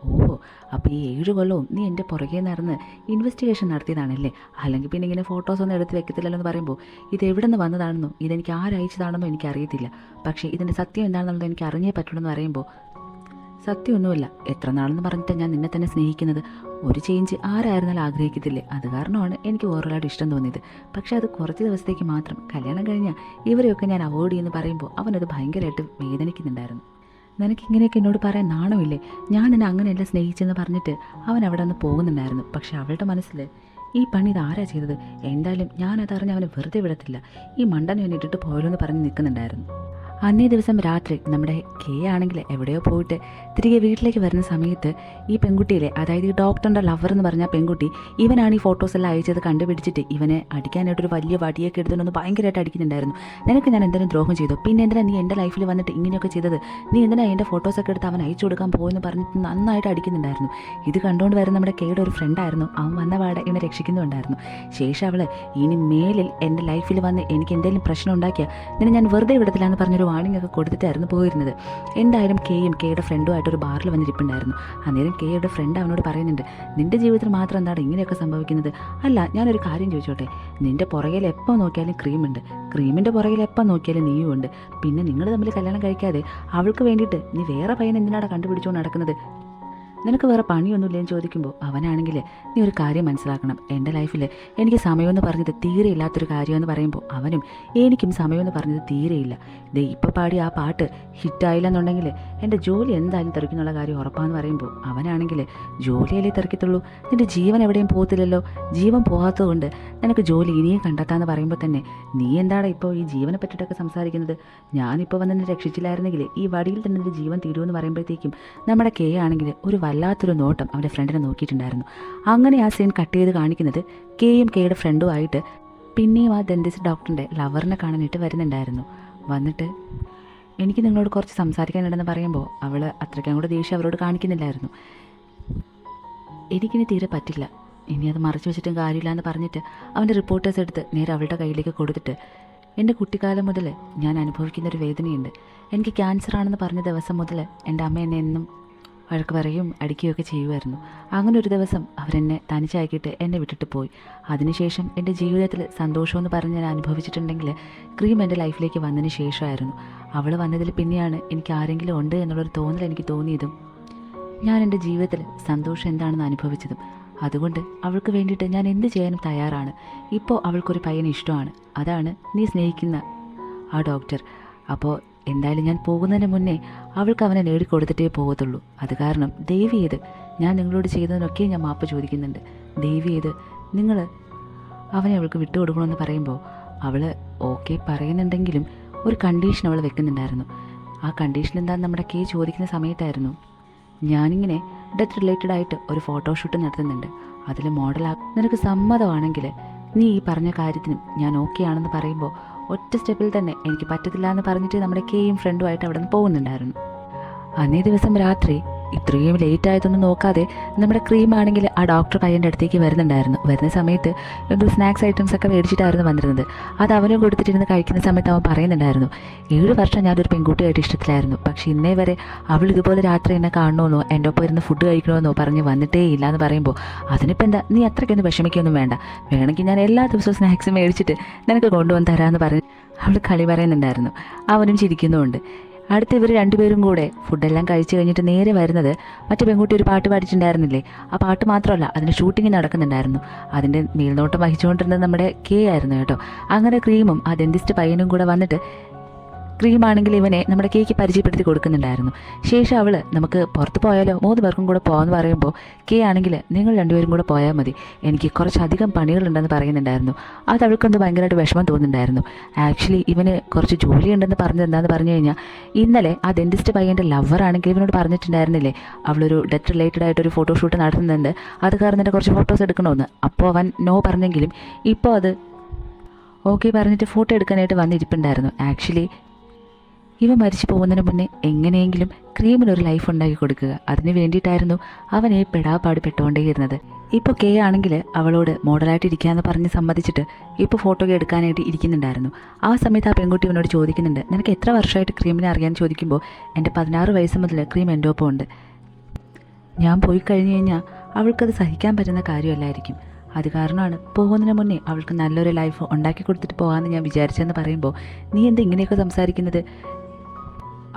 അപ്പോൾ ഈ 7 കൊല്ലവും നീ എൻ്റെ പുറകെ നടന്ന് ഇൻവെസ്റ്റിഗേഷൻ നടത്തിയതാണല്ലേ, അല്ലെങ്കിൽ പിന്നെ ഇങ്ങനെ ഫോട്ടോസൊന്നും എടുത്ത് വെക്കത്തില്ലല്ലോ എന്ന് പറയുമ്പോൾ ഇത് എവിടെ നിന്ന് വന്നതാണെന്നോ ഇതെനിക്ക് ആരയച്ചതാണെന്നോ എനിക്കറിയത്തില്ല, പക്ഷേ ഇതിൻ്റെ സത്യം എന്താണെന്നുള്ളത് എനിക്ക് അറിഞ്ഞേ പറ്റുള്ളൂ എന്ന് പറയുമ്പോൾ സത്യമൊന്നുമില്ല, എത്ര നാളെന്ന് പറഞ്ഞിട്ട് ഞാൻ നിന്നെ തന്നെ സ്നേഹിക്കുന്നത്, ഒരു ചേഞ്ച് ആരായിരുന്നാലും ആഗ്രഹിക്കത്തില്ലേ, അത് കാരണമാണ് എനിക്ക് ഓവറോളായിട്ട് ഇഷ്ടം തോന്നിയത്, പക്ഷേ അത് കുറച്ച് ദിവസത്തേക്ക് മാത്രം, കല്യാണം കഴിഞ്ഞാൽ ഇവരെയൊക്കെ ഞാൻ അവോയ്ഡ് ചെയ്യുമെന്ന് പറയുമ്പോൾ അവനത് ഭയങ്കരമായിട്ട് വേദനിക്കുന്നുണ്ടായിരുന്നു. നിനക്കിങ്ങനെയൊക്കെ എന്നോട് പറയാൻ നാണമില്ലേ, ഞാൻ നിന്നെ അങ്ങനെയല്ല സ്നേഹിച്ചെന്ന് പറഞ്ഞിട്ട് അവൻ അവിടെ നിന്ന് പോകുന്നുണ്ടായിരുന്നു. പക്ഷെ അവളുടെ മനസ്സിൽ ഈ പണി ഇതാരാ ചെയ്തത്, എന്തായാലും ഞാനതറിഞ്ഞ് അവനെ വെറുതെ വിടത്തില്ല, ഈ മണ്ടനെ എന്നെ ഇട്ടിട്ട് പോയല്ലോ എന്ന് പറഞ്ഞ് നിൽക്കുന്നുണ്ടായിരുന്നു. അന്നേ ദിവസം രാത്രി നമ്മുടെ കെ ആണെങ്കിൽ എവിടെയോ പോയിട്ട് തിരികെ വീട്ടിലേക്ക് വരുന്ന സമയത്ത് ഈ പെൺകുട്ടിയിലെ, അതായത് ഈ ഡോക്ടറിൻ്റെ ലവർ എന്ന് പറഞ്ഞ പെൺകുട്ടി, ഇവനാണ് ഈ ഫോട്ടോസ് എല്ലാം അയച്ചത് കണ്ടുപിടിച്ചിട്ട് ഇവനെ അടിക്കാനായിട്ടൊരു വലിയ വടിയൊക്കെ എടുത്തുകൊണ്ട് ഭയങ്കരമായിട്ട് അടിക്കുന്നുണ്ടായിരുന്നു. നിനക്ക് ഞാൻ എന്തെങ്കിലും ദ്രോഹം ചെയ്തു, പിന്നെ എന്തിനാ നീ എൻ്റെ ലൈഫിൽ വന്നിട്ട് ഇങ്ങനെയൊക്കെ ചെയ്തത്, നീ എന്തിനാ എൻ്റെ ഫോട്ടോസൊക്കെ എടുത്ത് അവൻ അയച്ചു കൊടുക്കാൻ പോയെന്ന് പറഞ്ഞിട്ട് നന്നായിട്ട് അടിക്കുന്നുണ്ടായിരുന്നു. ഇത് കണ്ടുകൊണ്ട് വരുന്ന നമ്മുടെ കെയുടെ ഒരു ഫ്രണ്ടായിരുന്നു, അവൻ വന്ന പാടെ ഇവനെ രക്ഷിക്കുന്നുണ്ടായിരുന്നു. ശേഷം അവൾ ഇനി മേലിൽ എൻ്റെ ലൈഫിൽ വന്ന് എനിക്ക് എന്തെങ്കിലും പ്രശ്നം ഉണ്ടാക്കിയാൽ നിന്നെ ഞാൻ വെറുതെ വിടത്തില്ല എന്ന് പറഞ്ഞൊരു വാണിംഗ് ഒക്കെ കൊടുത്തിട്ടായിരുന്നു പോയിരുന്നത്. എന്തായാലും കെയുടെ ഫ്രണ്ടുമായിട്ട് ഒരു ബാറിൽ വന്നിരിപ്പുണ്ടായിരുന്നു. അന്നേരം കെയുടെ ഫ്രണ്ട് അവനോട് പറയുന്നുണ്ട്, നിൻ്റെ ജീവിതത്തിൽ മാത്രം എന്താണ് ഇങ്ങനെയൊക്കെ സംഭവിക്കുന്നത്, അല്ല ഞാനൊരു കാര്യം ചോദിച്ചോട്ടെ, നിൻ്റെ പുറകിൽ എപ്പോൾ നോക്കിയാലും ക്രീമുണ്ട്, ക്രീമിൻ്റെ പുറകിൽ എപ്പോൾ നോക്കിയാലും നീയും ഉണ്ട്, പിന്നെ നിങ്ങൾ തമ്മിൽ കല്യാണം കഴിക്കാതെ അവൾക്ക് വേണ്ടിയിട്ട് നീ വേറെ പയ്യനെ എന്തിനാണ് കണ്ടുപിടിച്ചുകൊണ്ട് നടക്കുന്നത്, നിനക്ക് വേറെ പണിയൊന്നുമില്ലെന്ന് ചോദിക്കുമ്പോൾ അവനാണെങ്കിൽ നീ ഒരു കാര്യം മനസ്സിലാക്കണം, എൻ്റെ ലൈഫിൽ എനിക്ക് സമയമെന്ന് പറഞ്ഞത് തീരെ ഇല്ലാത്തൊരു കാര്യമെന്ന് പറയുമ്പോൾ അവനും എനിക്കും സമയമെന്ന് പറഞ്ഞത് തീരെയില്ല, ദേ ഇപ്പോൾ പാടി ആ പാട്ട് ഹിറ്റായില്ലെന്നുണ്ടെങ്കിൽ എൻ്റെ ജോലി എന്തായാലും തെറിക്കുന്നുള്ള കാര്യം ഉറപ്പാന്ന് പറയുമ്പോൾ അവനാണെങ്കിൽ ജോലിയല്ലേ തെറിക്കത്തുള്ളൂ, നിൻ്റെ ജീവൻ എവിടെയും പോകത്തില്ലല്ലോ, ജീവൻ പോകാത്തതുകൊണ്ട് നിനക്ക് ജോലി ഇനിയും കണ്ടെത്താമെന്ന് പറയുമ്പോൾ തന്നെ നീ എന്താണ് ഇപ്പോൾ ഈ ജീവനെ പറ്റിയിട്ടൊക്കെ സംസാരിക്കുന്നത്, ഞാനിപ്പോൾ വന്ന് നിന്നെ രക്ഷിച്ചില്ലായിരുന്നെങ്കിൽ ഈ വടിയിൽ തന്നെ നിൻ്റെ ജീവൻ തീരുമെന്ന് പറയുമ്പോഴത്തേക്കും നമ്മുടെ കെ ആണെങ്കിൽ ഒരു വല്ലാത്തൊരു നോട്ടം അവൻ്റെ ഫ്രണ്ടിനെ നോക്കിയിട്ടുണ്ടായിരുന്നു. അങ്ങനെ ആ സീൻ കട്ട് ചെയ്ത് കാണിക്കുന്നത് കെയുടെ ഫ്രണ്ടുമായിട്ട് പിന്നെയും ആ ഡെന്റിസ്റ്റ് ഡോക്ടറിൻ്റെ ലവറിനെ കാണാനായിട്ട് വരുന്നുണ്ടായിരുന്നു. വന്നിട്ട് എനിക്ക് നിങ്ങളോട് കുറച്ച് സംസാരിക്കാനുണ്ടെന്ന് പറയുമ്പോൾ അവൾ അത്രയ്ക്കും കൂടെ ദേഷ്യം അവരോട് കാണിക്കുന്നില്ലായിരുന്നു. എനിക്കിനി തീരെ പറ്റില്ല, ഇനി അത് മറച്ചു വെച്ചിട്ടും കാര്യമില്ല എന്ന് പറഞ്ഞിട്ട് അവൻ്റെ റിപ്പോർട്ടേഴ്സ് എടുത്ത് നേരെ അവളുടെ കയ്യിലേക്ക് കൊടുത്തിട്ട്, എൻ്റെ കുട്ടിക്കാലം മുതൽ ഞാൻ അനുഭവിക്കുന്നൊരു വേദനയുണ്ട്, എനിക്ക് ക്യാൻസർ ആണെന്ന് പറഞ്ഞ ദിവസം മുതൽ എൻ്റെ അമ്മ എന്നെ എന്നും വഴക്ക് പറയും അടിക്കുകയൊക്കെ ചെയ്യുമായിരുന്നു. അങ്ങനെ ഒരു ദിവസം അവരെന്നെ തനിച്ചാക്കിയിട്ട് എന്നെ വിട്ടിട്ട് പോയി. അതിനുശേഷം എൻ്റെ ജീവിതത്തിൽ സന്തോഷമെന്ന് പറഞ്ഞ് ഞാൻ അനുഭവിച്ചിട്ടുണ്ടെങ്കിൽ ക്രീം എൻ്റെ ലൈഫിലേക്ക് വന്നതിന് ശേഷമായിരുന്നു. അവൾ വന്നതിൽ പിന്നെയാണ് എനിക്ക് ആരെങ്കിലും ഉണ്ട് എന്നുള്ളൊരു തോന്നൽ എനിക്ക് തോന്നിയതും ഞാൻ എൻ്റെ ജീവിതത്തിൽ സന്തോഷം എന്താണെന്ന് അനുഭവിച്ചതും. അതുകൊണ്ട് അവൾക്ക് വേണ്ടിയിട്ട് ഞാൻ എന്ത് ചെയ്യാനും തയ്യാറാണ്. ഇപ്പോൾ അവൾക്കൊരു പയ്യനെ ഇഷ്ടമാണ്, അതാണ് നീ സ്നേഹിക്കുന്ന ആ ഡോക്ടർ. അപ്പോൾ എന്തായാലും ഞാൻ പോകുന്നതിന് മുന്നേ അവൾക്ക് അവനെ നേടിക്കൊടുത്തിട്ടേ പോകത്തുള്ളൂ. അത് കാരണം ദയവ് ചെയ്ത് ഞാൻ നിങ്ങളോട് ചെയ്തതിനൊക്കെ ഞാൻ മാപ്പ് ചോദിക്കുന്നുണ്ട്, ദയവ് ചെയ്ത് നിങ്ങൾ അവനെ അവൾക്ക് വിട്ടുകൊടുക്കണമെന്ന് പറയുമ്പോൾ അവൾ ഓക്കെ പറയുന്നുണ്ടെങ്കിലും ഒരു കണ്ടീഷൻ അവൾ വെക്കുന്നുണ്ടായിരുന്നു. ആ കണ്ടീഷൻ എന്താണെന്ന് നമ്മുടെ കെ ചോദിക്കുന്ന സമയത്തായിരുന്നു, ഞാനിങ്ങനെ ഡെത്ത് റിലേറ്റഡ് ആയിട്ട് ഒരു ഫോട്ടോഷൂട്ട് നടത്തുന്നുണ്ട്, അതിൽ നിനക്ക് സമ്മതമാണെങ്കിൽ നീ ഈ പറഞ്ഞ കാര്യത്തിനും ഞാൻ ഓക്കെ ആണെന്ന് പറയുമ്പോൾ ഒറ്റ സ്റ്റെപ്പിൽ തന്നെ എനിക്ക് പറ്റത്തില്ല എന്ന് പറഞ്ഞിട്ട് നമ്മുടെ കെയും ഫ്രണ്ടുമായിട്ട് അവിടെ നിന്ന് പോകുന്നുണ്ടായിരുന്നു. അന്നേ ദിവസം രാത്രി ഇത്രയും ലേറ്റ് ആയതൊന്നും നോക്കാതെ നമ്മുടെ ക്രീം ആണെങ്കിൽ ആ ഡോക്ടർ പയ്യൻ്റെ അടുത്തേക്ക് വരുന്നുണ്ടായിരുന്നു. വരുന്ന സമയത്ത് എന്തോ സ്നാക്സ് ഐറ്റംസ് ഒക്കെ മേടിച്ചിട്ടായിരുന്നു വന്നിരുന്നത്. അത് അവനും കൊടുത്തിട്ടിരുന്ന് കഴിക്കുന്ന സമയത്ത് അവൻ പറയുന്നുണ്ടായിരുന്നു, 7 വർഷം ഞാനൊരു പെൺകുട്ടിയായിട്ട് ഇഷ്ടത്തിലായിരുന്നു, പക്ഷേ ഇന്നേ വരെ അവൾ ഇതുപോലെ രാത്രി എന്നെ കാണണമെന്നോ എൻ്റെ ഒപ്പം ഇരുന്ന് ഫുഡ് കഴിക്കണമെന്നോ പറഞ്ഞ് വന്നിട്ടേ ഇല്ല എന്ന് പറയുമ്പോൾ അതിനിപ്പോൾ എന്താ, നീ അത്രയ്ക്കൊന്നും വിഷമിക്കൊന്നും വേണ്ട, വേണമെങ്കിൽ ഞാൻ എല്ലാ ദിവസവും സ്നാക്സ് മേടിച്ചിട്ട് നിനക്ക് കൊണ്ടുവന്ന് തരാമെന്ന് പറഞ്ഞ് അവൾ കളി പറയുന്നുണ്ടായിരുന്നു. അവനും ചിരിക്കുന്നുമുണ്ട്. അടുത്ത് ഇവർ രണ്ടുപേരും കൂടെ ഫുഡെല്ലാം കഴിച്ച് കഴിഞ്ഞിട്ട് നേരെ വരുന്നത് മറ്റേ പെൺകുട്ടി ഒരു പാട്ട് പാടിച്ചിട്ടുണ്ടായിരുന്നില്ലേ, ആ പാട്ട് മാത്രമല്ല അതിൻ്റെ ഷൂട്ടിംഗ് നടക്കുന്നുണ്ടായിരുന്നു. അതിൻ്റെ മേൽനോട്ടം വഹിച്ചുകൊണ്ടിരുന്നത് നമ്മുടെ കെ ആയിരുന്നു കേട്ടോ. അങ്ങനെ ക്രീമും ആ ഡെന്റിസ്റ്റ് പയ്യനും കൂടെ വന്നിട്ട് ക്രീമാണെങ്കിൽ ഇവനെ നമ്മുടെ കേക്ക് പരിചയപ്പെടുത്തി കൊടുക്കുന്നുണ്ടായിരുന്നു. ശേഷം അവൾ നമുക്ക് പുറത്ത് പോയാലോ 3 പേർക്കും കൂടെ പോകാമെന്ന് പറയുമ്പോൾ കെ ആണെങ്കിൽ നിങ്ങൾ 2 പേരും കൂടെ പോയാൽ മതി, എനിക്ക് കുറച്ചധികം പണികളുണ്ടെന്ന് പറയുന്നുണ്ടായിരുന്നു. അത് അവൾക്കൊന്ന് ഭയങ്കരമായിട്ട് വിഷമം തോന്നുന്നുണ്ടായിരുന്നു. ആക്ച്വലി ഇവന് കുറച്ച് ജോലിയുണ്ടെന്ന് പറഞ്ഞത് എന്താണെന്ന് പറഞ്ഞു കഴിഞ്ഞാൽ ഇന്നലെ ആ ഡെന്റിസ്റ്റ് പയ്യൻ്റെ ലവറാണെങ്കിൽ ഇവനോട് പറഞ്ഞിട്ടുണ്ടായിരുന്നില്ലേ അവളൊരു ഡെത്ത് റിലേറ്റഡ് ആയിട്ടൊരു ഫോട്ടോഷൂട്ട് നടത്തുന്നുണ്ട്, അത് കാരണം തന്നെ കുറച്ച് ഫോട്ടോസ് എടുക്കണമെന്ന്. അപ്പോൾ അവൻ നോ പറഞ്ഞെങ്കിലും ഇപ്പോൾ അത് ഓക്കെ പറഞ്ഞിട്ട് ഫോട്ടോ എടുക്കാനായിട്ട് വന്നിരിപ്പുണ്ടായിരുന്നു. ആക്ച്വലി ഇവ മരിച്ചു പോകുന്നതിന് മുന്നേ എങ്ങനെയെങ്കിലും ക്രീമിനൊരു ലൈഫ് ഉണ്ടാക്കി കൊടുക്കുക, അതിന് വേണ്ടിയിട്ടായിരുന്നു അവൻ ഈ പെടാപ്പാട് പെട്ടുകൊണ്ടേയിരുന്നത്. ഇപ്പോൾ കെ ആണെങ്കിൽ അവളോട് മോഡലായിട്ട് ഇരിക്കാമെന്ന് പറഞ്ഞ് സമ്മതിച്ചിട്ട് ഇപ്പോൾ ഫോട്ടോ എടുക്കാനായിട്ട് ഇരിക്കുന്നുണ്ടായിരുന്നു. ആ സമയത്ത് ആ പെൺകുട്ടി ഇവനോട് ചോദിക്കുന്നുണ്ട്, നിനക്ക് എത്ര വർഷമായിട്ട് ക്രീമിനെ അറിയാൻ ചോദിക്കുമ്പോൾ എൻ്റെ 16 വയസ്സ് മുതൽ ക്രീം എൻ്റെ ഒപ്പം ഉണ്ട്. ഞാൻ പോയി കഴിഞ്ഞ് കഴിഞ്ഞാൽ അവൾക്കത് സഹിക്കാൻ പറ്റുന്ന കാര്യമല്ലായിരിക്കും. അത് കാരണമാണ് പോകുന്നതിന് മുന്നേ അവൾക്ക് നല്ലൊരു ലൈഫ് ഉണ്ടാക്കി കൊടുത്തിട്ട് പോകാമെന്ന് ഞാൻ വിചാരിച്ചെന്ന് പറയുമ്പോൾ നീ എന്താ ഇങ്ങനെയൊക്കെ സംസാരിക്കുന്നത്?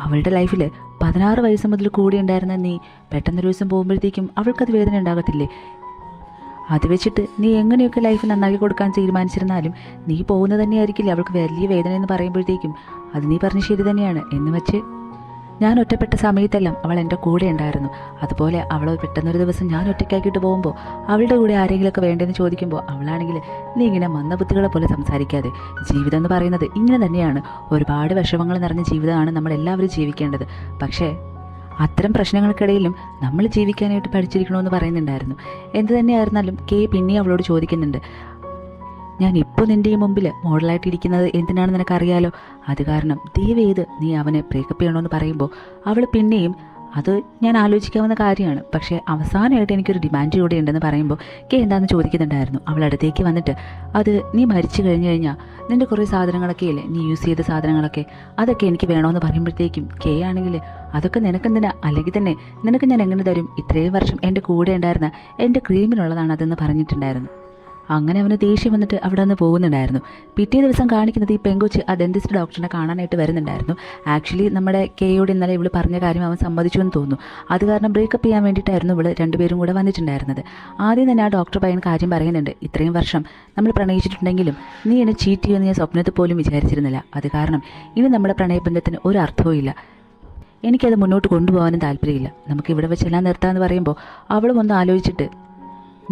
അവളുടെ ലൈഫിൽ 16 വയസ്സ് മുതൽ കൂടി ഉണ്ടായിരുന്ന നീ പെട്ടെന്നൊരു ദിവസം പോകുമ്പോഴത്തേക്കും അവൾക്കത് വേദന ഉണ്ടാകത്തില്ലേ? അത് വെച്ചിട്ട് നീ എങ്ങനെയൊക്കെ ലൈഫ് നന്നാക്കി കൊടുക്കാൻ തീരുമാനിച്ചിരുന്നാലും നീ പോകുന്നത് തന്നെയായിരിക്കില്ലേ അവൾക്ക് വലിയ വേദന എന്ന് പറയുമ്പോഴത്തേക്കും അത് നീ പറഞ്ഞ് ശരി തന്നെയാണ് എന്ന് വെച്ച് ഞാൻ ഒറ്റപ്പെട്ട സമയത്തെല്ലാം അവൾ എൻ്റെ കൂടെ ഉണ്ടായിരുന്നു. അതുപോലെ അവൾ പെട്ടെന്നൊരു ദിവസം ഞാൻ ഒറ്റയ്ക്കാക്കിയിട്ട് പോകുമ്പോൾ അവളുടെ കൂടെ ആരെങ്കിലുമൊക്കെ വേണ്ടതെന്ന് ചോദിക്കുമ്പോൾ അവളാണെങ്കിൽ നീ ഇങ്ങനെ മന്ദബുദ്ധികളെ പോലെ സംസാരിക്കാതെ, ജീവിതം എന്ന് പറയുന്നത് ഇങ്ങനെ തന്നെയാണ്, ഒരുപാട് വിഷമങ്ങൾ നിറഞ്ഞ ജീവിതമാണ് നമ്മളെല്ലാവരും ജീവിക്കേണ്ടത്. പക്ഷേ അത്തരം പ്രശ്നങ്ങൾക്കിടയിലും നമ്മൾ ജീവിക്കാനായിട്ട് പഠിച്ചിരിക്കണമെന്ന് പറയുന്നുണ്ടായിരുന്നു. എന്തു തന്നെയായിരുന്നാലും കെ പിന്നെ അവളോട് ചോദിക്കുന്നുണ്ട്, ഞാൻ ഇപ്പോൾ നിൻ്റെ ഈ മുമ്പിൽ മോഡലായിട്ട് ഇരിക്കുന്നത് എന്തിനാണെന്ന് നിനക്കറിയാലോ, അത് കാരണം ദയവേത് നീ അവനെ ബ്രേക്കപ്പ് ചെയ്യണമെന്ന് പറയുമ്പോൾ അവൾ പിന്നെയും അത് ഞാൻ ആലോചിക്കാവുന്ന കാര്യമാണ്, പക്ഷേ അവസാനമായിട്ട് എനിക്കൊരു ഡിമാൻഡ് കൂടെ ഉണ്ടെന്ന് പറയുമ്പോൾ കെ എന്താണെന്ന് ചോദിക്കുന്നുണ്ടായിരുന്നു. അവൾ അടുത്തേക്ക് വന്നിട്ട്, അത് നീ മരിച്ചു കഴിഞ്ഞ് കഴിഞ്ഞാൽ നിൻ്റെ കുറേ സാധനങ്ങളൊക്കെ ഇല്ലേ, നീ യൂസ് ചെയ്ത സാധനങ്ങളൊക്കെ, അതൊക്കെ എനിക്ക് വേണമെന്ന് പറയുമ്പോഴത്തേക്കും കെ ആണെങ്കിൽ അതൊക്കെ നിനക്കെന്തിനാ, അല്ലെങ്കിൽ തന്നെ നിനക്ക് ഞാൻ എങ്ങനെ തരും, ഇത്രയും വർഷം എൻ്റെ കൂടെ ഉണ്ടായിരുന്ന എൻ്റെ ക്രീമിനുള്ളതാണ് അതെന്ന് പറഞ്ഞിട്ടുണ്ടായിരുന്നു. അങ്ങനെ അവന് ദേഷ്യം വന്നിട്ട് അവിടെ നിന്ന് പോകുന്നുണ്ടായിരുന്നു. പിറ്റേ ദിവസം കാണിക്കുന്നത് ഈ പെങ്കൊച്ച് ആ ഡെന്റിസ്റ്റ് ഡോക്ടറിനെ കാണാനായിട്ട് വരുന്നുണ്ടായിരുന്നു. ആക്ച്വലി നമ്മുടെ കെയോട് ഇന്നലെ ഇവള് പറഞ്ഞ കാര്യം അവൻ സമ്മതിച്ചു എന്ന് തോന്നുന്നു. അത് കാരണം ബ്രേക്കപ്പ് ചെയ്യാൻ വേണ്ടിയിട്ടായിരുന്നു ഇവള് രണ്ടുപേരും കൂടെ വന്നിട്ടുണ്ടായിരുന്നത്. ആദ്യം തന്നെ ആ ഡോക്ടർ പയ്യൻ കാര്യം പറയുന്നുണ്ട്, ഇത്രയും വർഷം നമ്മൾ പ്രണയിച്ചിട്ടുണ്ടെങ്കിലും നീ എന്നെ ചീറ്റ് ചെയ്യുമെന്ന് ഞാൻ സ്വപ്നത്തിൽ പോലും വിചാരിച്ചിരുന്നില്ല. അത് കാരണം ഇനി നമ്മുടെ പ്രണയബന്ധത്തിന് ഒരു അർത്ഥവും ഇല്ല, എനിക്കത് മുന്നോട്ട് കൊണ്ടുപോകാനും താല്പര്യമില്ല, നമുക്ക് ഇവിടെ വെച്ചെല്ലാം നിർത്താമെന്ന് പറയുമ്പോൾ അവളും ഒന്ന് ആലോചിച്ചിട്ട്,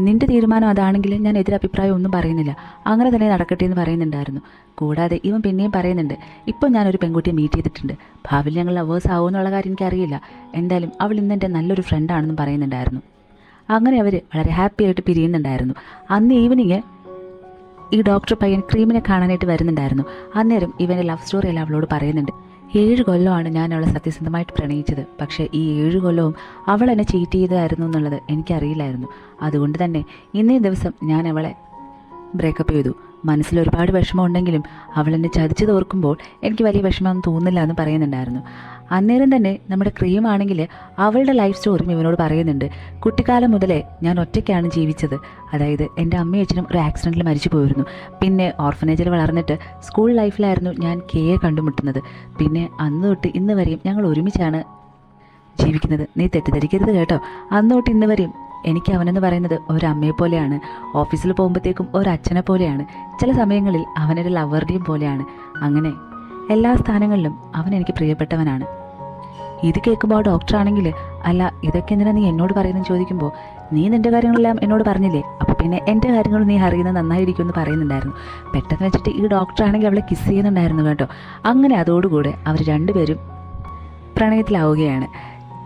നിൻ്റെ തീരുമാനം അതാണെങ്കിൽ ഞാൻ എതിരഭിപ്രായം ഒന്നും പറയുന്നില്ല, അങ്ങനെ തന്നെ നടക്കട്ടെ എന്ന് പറയുന്നുണ്ടായിരുന്നു. കൂടാതെ ഇവൻ പിന്നെയും പറയുന്നുണ്ട്, ഇപ്പം ഞാനൊരു പെൺകുട്ടിയെ മീറ്റ് ചെയ്തിട്ടുണ്ട്, ഭാവിയിൽ ഞങ്ങൾ ലവേഴ്സ് ആവുമെന്നുള്ള കാര്യം എനിക്കറിയില്ല, എന്തായാലും അവൾ ഇന്ന് എൻ്റെ നല്ലൊരു ഫ്രണ്ടാണെന്നും പറയുന്നുണ്ടായിരുന്നു. അങ്ങനെ അവർ വളരെ ഹാപ്പി ആയിട്ട് പിരിയുന്നുണ്ടായിരുന്നു. അന്ന് ഈവനിങ് ഈ ഡോക്ടർ പയ്യൻ ക്രീമിനെ കാണാനായിട്ട് വരുന്നുണ്ടായിരുന്നു. അന്നേരം ഇവൻ്റെ ലവ് സ്റ്റോറി എല്ലാം അവളോട് പറയുന്നുണ്ട്. 7 കൊല്ലമാണ് ഞാൻ അവളെ സത്യസന്ധമായിട്ട് പ്രണയിച്ചത്, പക്ഷേ ഈ 7 കൊല്ലവും അവൾ എന്നെ ചീറ്റ് ചെയ്തതായിരുന്നു എന്നുള്ളത് എനിക്കറിയില്ലായിരുന്നു. അതുകൊണ്ട് തന്നെ ഇന്നേ ദിവസം ഞാൻ അവളെ ബ്രേക്കപ്പ് ചെയ്തു. മനസ്സിൽ ഒരുപാട് വിഷമം ഉണ്ടെങ്കിലും അവൾ എന്നെ ചതിച്ചത് ഓർക്കുമ്പോൾ എനിക്ക് വലിയ വിഷമമൊന്നും തോന്നില്ല എന്ന് പറയുന്നുണ്ടായിരുന്നു. അന്നേരം തന്നെ നമ്മുടെ ക്രീം ആണെങ്കിൽ അവളുടെ ലൈഫ് സ്റ്റോറിയും ഇവനോട് പറയുന്നുണ്ട്. കുട്ടിക്കാലം മുതലേ ഞാൻ ഒറ്റയ്ക്കാണ് ജീവിച്ചത്, അതായത് എൻ്റെ അമ്മയും അച്ഛനും ഒരു ആക്സിഡൻറ്റിൽ മരിച്ചു പോയിരുന്നു. പിന്നെ ഓർഫനേജിൽ വളർന്നിട്ട് സ്കൂൾ ലൈഫിലായിരുന്നു ഞാൻ കെയെ കണ്ടുമുട്ടുന്നത്. പിന്നെ അന്ന് തൊട്ട് ഇന്ന് വരെയും ഞങ്ങൾ ഒരുമിച്ചാണ് ജീവിക്കുന്നത്. നീ തെറ്റിദ്ധരിക്കരുത് കേട്ടോ, അന്ന് തൊട്ട് ഇന്ന് വരെയും എനിക്ക് അവനെന്ന് പറയുന്നത് ഒരമ്മയെ പോലെയാണ്, ഓഫീസിൽ പോകുമ്പോഴത്തേക്കും ഒരച്ഛനെ പോലെയാണ്, ചില സമയങ്ങളിൽ അവനൊരു ലവറുടെയും പോലെയാണ്. അങ്ങനെ എല്ലാ സ്ഥാനങ്ങളിലും അവൻ എനിക്ക് പ്രിയപ്പെട്ടവനാണ്. ഇത് കേൾക്കുമ്പോൾ ആ ഡോക്ടറാണെങ്കിൽ, അല്ല ഇതൊക്കെ എന്തിനാ നീ എന്നോട് പറയുന്നതെന്ന് ചോദിക്കുമ്പോൾ, നീ നിൻ്റെ കാര്യങ്ങളെല്ലാം എന്നോട് പറഞ്ഞില്ലേ, അപ്പോൾ പിന്നെ എൻ്റെ കാര്യങ്ങൾ നീ അറിയുന്നത് നന്നായിരിക്കും എന്ന് പറയുന്നുണ്ടായിരുന്നു. പെട്ടെന്ന് വെച്ചിട്ട് ഈ ഡോക്ടറാണെങ്കിൽ അവളെ കിസ് ചെയ്യുന്നുണ്ടായിരുന്നു കേട്ടോ. അങ്ങനെ അതോടുകൂടെ അവർ രണ്ടുപേരും പ്രണയത്തിലാവുകയാണ്.